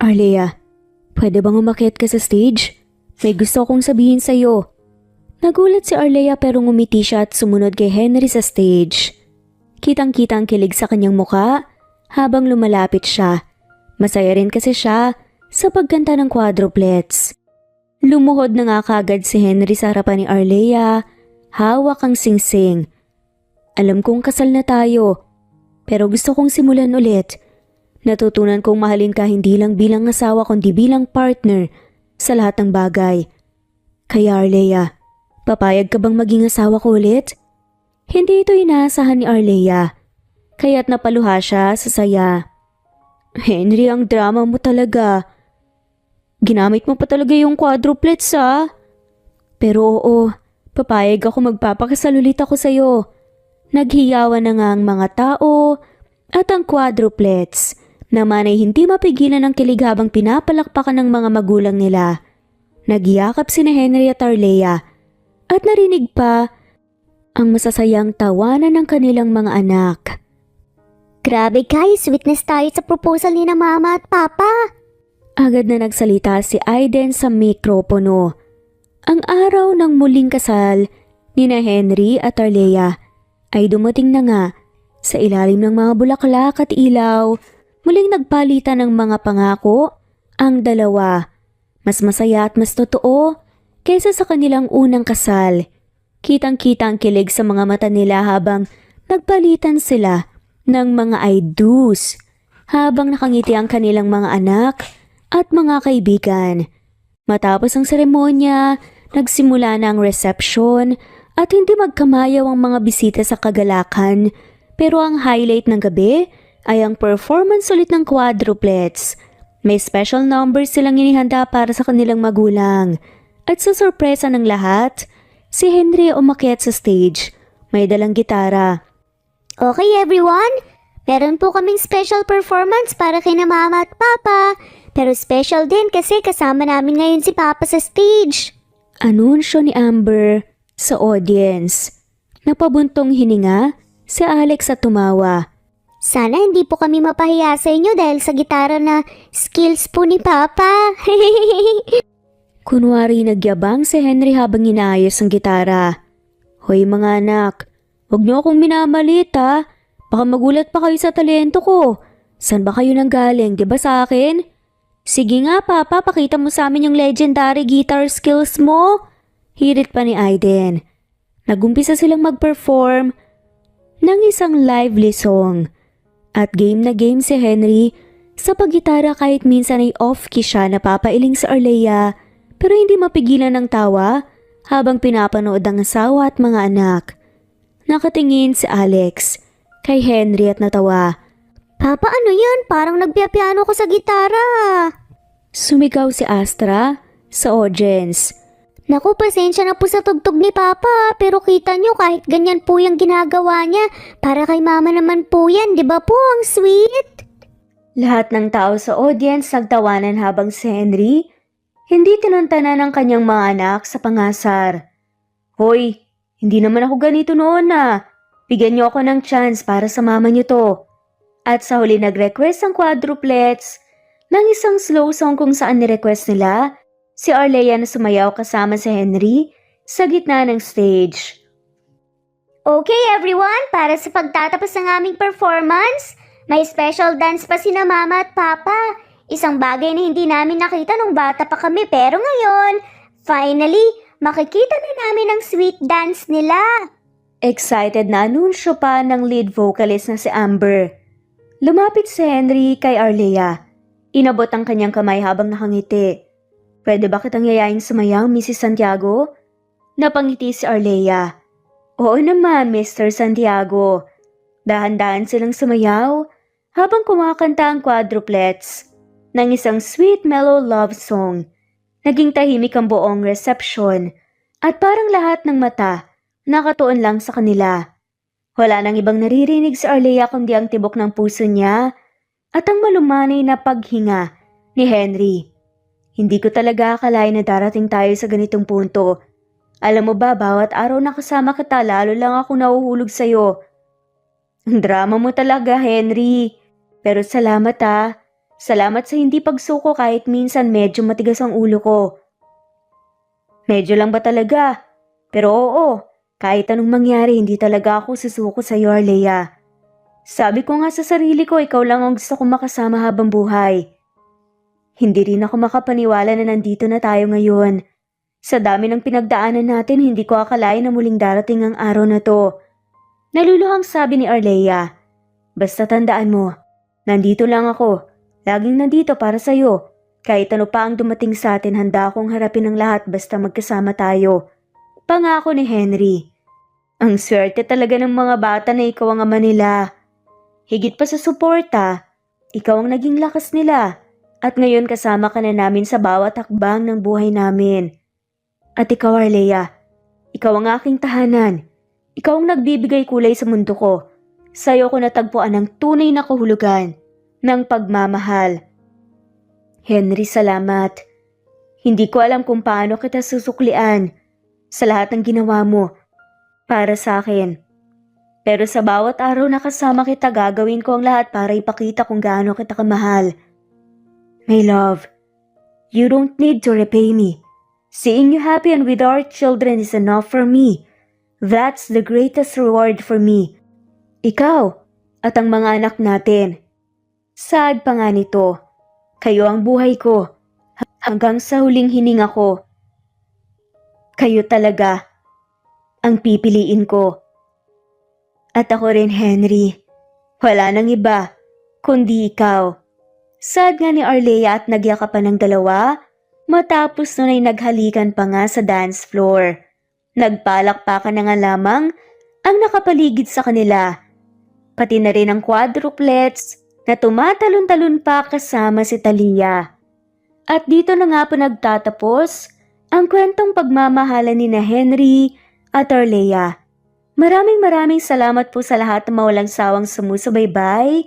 Arlea, pwede bang umakyat ka sa stage? May gusto kong sabihin sa'yo. Nagulat si Arlea pero ngumiti siya at sumunod kay Henry sa stage. Kitang-kita ang kilig sa kanyang muka habang lumalapit siya. Masaya rin kasi siya sa pagkanta ng quadruplets. Lumuhod na nga kagad si Henry sa harapan ni Arlea, hawak ang singsing. Alam kong kasal na tayo, pero gusto kong simulan ulit. Natutunan kong mahalin ka hindi lang bilang asawa kundi bilang partner sa lahat ng bagay. Kaya Arlea, papayag ka bang maging asawa ko ulit? Hindi ito inaasahan ni Arlea, kaya't napaluha siya sa saya. Henry, ang drama mo talaga. Ginamit mo pa talaga yung quadruplets ha? Pero oo, papayag ako, magpapakasal ulit ako sa'yo. Naghiyawan na nga ang mga tao at ang quadruplets naman ay hindi mapigilan ang kilig habang pinapalakpakan ng mga magulang nila. Nagyakap sina Henry at Arlea at narinig pa ang masasayang tawanan ng kanilang mga anak. Grabe guys, witness tayo sa proposal ni na mama at papa. Agad na nagsalita si Aiden sa mikropono. Ang araw ng muling kasal ni na Henry at Arlea ay dumating na nga. Sa ilalim ng mga bulaklak at ilaw, muling nagpalitan ng mga pangako ang dalawa. Mas masaya at mas totoo kaysa sa kanilang unang kasal. Kitang-kita ang kilig sa mga mata nila habang nagpalitan sila ng mga I do's, habang nakangiti ang kanilang mga anak at mga kaibigan. Matapos ang seremonya, nagsimula na ang reception at hindi magkamayaw ang mga bisita sa kagalakan. Pero ang highlight ng gabi ay ang performance ulit ng quadruplets. May special numbers silang inihanda para sa kanilang magulang. At sa sorpresa ng lahat, si Henry umakyat sa stage. May dalang gitara. Okay everyone, meron po kaming special performance para kina mama at papa. Pero special din kasi kasama namin ngayon si papa sa stage. Anunsyo ni Amber sa audience. Napabuntong hininga si Alex at tumawa. Sana hindi po kami mapahiya sa inyo dahil sa gitara na skills po ni papa. Kunwari nagyabang si Henry habang inaayos ang gitara. Hoy mga anak, huwag niyo akong minamalit ha. Baka magulat pa kayo sa talento ko. San ba kayo nanggaling, di ba sa akin? Sige nga papa, pakita mo sa amin yung legendary guitar skills mo. Hirit pa ni Aiden. Nagumpisa silang mag-perform ng isang lively song. At game na game si Henry sa paggitara kahit minsan ay off-key siya napapailing sa Arlea pero hindi mapigilan ng tawa habang pinapanood ang asawa at mga anak. Nakatingin si Alex kay Henry at natawa. Papa, ano yan? Parang nagpiapiano ko sa gitara. Sumigaw si Astra sa audience. Naku, pasensya na po sa tugtog ni Papa, pero kita nyo kahit ganyan po yung ginagawa niya. Para kay Mama naman po yan, di ba po? Ang sweet. Lahat ng tao sa audience nagtawanan habang si Henry hindi tinuntanan ng kanyang mga anak sa pangasar. Hoy, hindi naman ako ganito noon Bigyan niyo ako ng chance para sa mama niyo to. At sa huli nag-request ang quadruplets ng isang slow song kung saan ni-request nila si Arlea na sumayaw kasama si Henry sa gitna ng stage. Okay everyone, para sa pagtatapos ng aming performance, may special dance pa sina Mama at Papa. Isang bagay na hindi namin nakita nung bata pa kami pero ngayon, finally, makikita na namin ang sweet dance nila. Excited na anunsyo pa ng lead vocalist na si Amber. Lumapit si Henry kay Arlea. Inabot ang kanyang kamay habang nakangiti. Pwede ba kitang yayaing sumayaw, Mrs. Santiago? Napangiti si Arlea. Oo naman, Mr. Santiago. Dahan-dahan silang sumayaw habang kumakanta ang quadruplets ng isang sweet mellow love song. Naging tahimik ang buong reception at parang lahat ng mata nakatuon lang sa kanila. Wala nang ibang naririnig si Arlea kundi ang tibok ng puso niya at ang malumanay na paghinga ni Henry. Hindi ko talaga akalain na darating tayo sa ganitong punto. Alam mo ba, bawat araw na kasama kita, lalo lang ako nahuhulog sa'yo. Ang drama mo talaga, Henry. Pero salamat Salamat sa hindi pagsuko kahit minsan medyo matigas ang ulo ko. Medyo lang ba talaga? Pero oo, kahit anong mangyari, hindi talaga ako susuko sa'yo, Arlea. Sabi ko nga sa sarili ko, ikaw lang ang gusto kong makasama habang buhay. Hindi rin ako makapaniwala na nandito na tayo ngayon. Sa dami ng pinagdaanan natin, hindi ko akalain na muling darating ang araw na to. Naluluhang sabi ni Arlea. Basta tandaan mo, nandito lang ako. Laging nandito para sa'yo. Kahit ano pa ang dumating sa atin, handa akong harapin ang lahat basta magkasama tayo. Pangako ni Henry. Ang swerte talaga ng mga bata na ikaw ang ama nila. Higit pa sa suporta, ikaw ang naging lakas nila. At ngayon kasama ka na namin sa bawat hakbang ng buhay namin. At ikaw, Arlea, ikaw ang aking tahanan. Ikaw ang nagbibigay kulay sa mundo ko. Sa'yo ko natagpuan ang tunay na kahulugan ng pagmamahal. Henry, salamat. Hindi ko alam kung paano kita susuklian sa lahat ng ginawa mo para sa akin. Pero sa bawat araw na kasama kita, gagawin ko ang lahat para ipakita kung gaano kita kamahal. My love, you don't need to repay me. Seeing you happy and with our children is enough for me. That's the greatest reward for me. Ikaw at ang mga anak natin. Sad pa nga nito, kayo ang buhay ko, hanggang sa huling hininga ko. Kayo talaga ang pipiliin ko. At ako rin, Henry, wala nang iba, kundi ikaw. Sad nga ni Arlea at nagyakapan ng dalawa, matapos nun ay naghalikan pa nga sa dance floor. Nagpalakpakan na nga lamang ang nakapaligid sa kanila, pati na rin ang quadruplets na tumatalon-talon pa kasama si Talia. At dito na nga po nagtatapos ang kwentong pagmamahalan ni na Henry at Arlea. Maraming salamat po sa lahat na mawalang sawang sumusubaybay.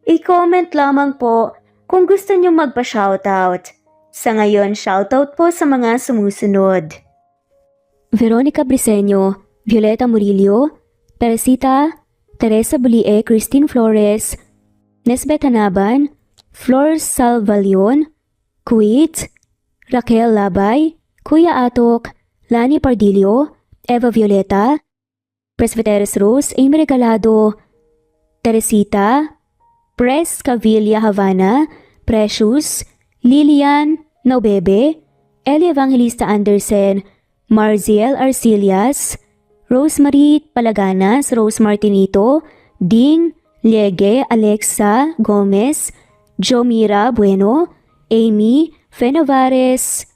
I-comment lamang po kung gusto nyo magpa-shoutout. Sa ngayon, shoutout po sa mga sumusunod. Veronica Briseño, Violeta Murillo, Teresita, Teresa Bulie, Christine Flores, Nesbeth Hanaban, Flor Salvalion, Kuwait, Raquel Labay, Kuya Atok, Lani Pardillo, Eva Violeta, Presbyteros Rose, Amy Regalado, Teresita, Pres Cavilla Havana, Precious, Lilian Naubebe, Eli Evangelista Anderson, Marziel Arcilias, Rosemary Palaganas, Rose Martinito, Ding Liege, Alexa Gomez, Jomira Bueno, Amy Fenovares,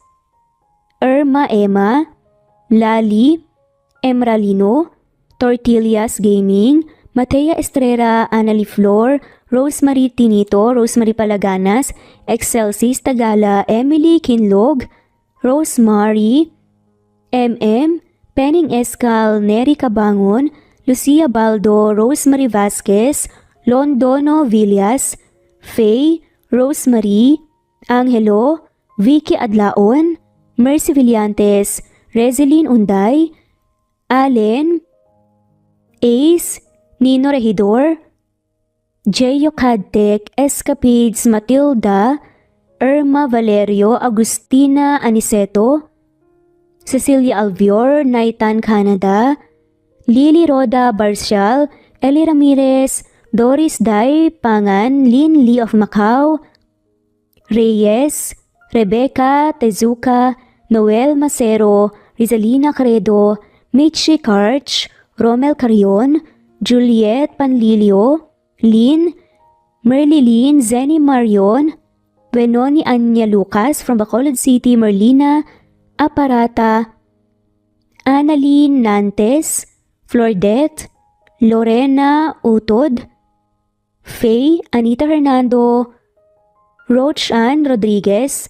Irma Emma, Lali Emralino, Tortillas Gaming, Matea Estrera, Annalie Flor, Rosemary Tinito, Rosemary Palaganas, Excelsis Tagala, Emily Kinlog, Rosemary, MM, Penning Escal, Neri Cabangon, Lucia Baldo, Rosemary Vasquez, Londono Villas, Faye, Rosemary, Angelo, Vicky Adlaon, Mercy Villantes, Rezeline Unday, Allen, Ace, Nino Regidor, Jeyo Cadtec, Escapades Matilda, Irma Valerio, Agustina Aniceto, Cecilia Alvior, Naitan Canada, Lily Roda Barcial, Eli Ramirez, Doris Day Pangan, Lynn Lee of Macau, Reyes, Rebecca Tezuka, Noel Macero, Rizalina Credo, Mitchie Karch, Romel Carion, Juliet Panlilio, Lynn, Merlilyn Zenny Marion, Benoni Anya Lucas from Bacolod City, Merlina Aparata, Annalyn Nantes, Flordette, Lorena Utod, Faye, Anita Hernando, Roach Ann Rodriguez,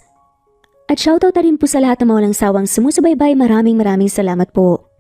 at shoutout na rin po sa lahat ng mga walang sawang sumusubaybay. Maraming salamat po.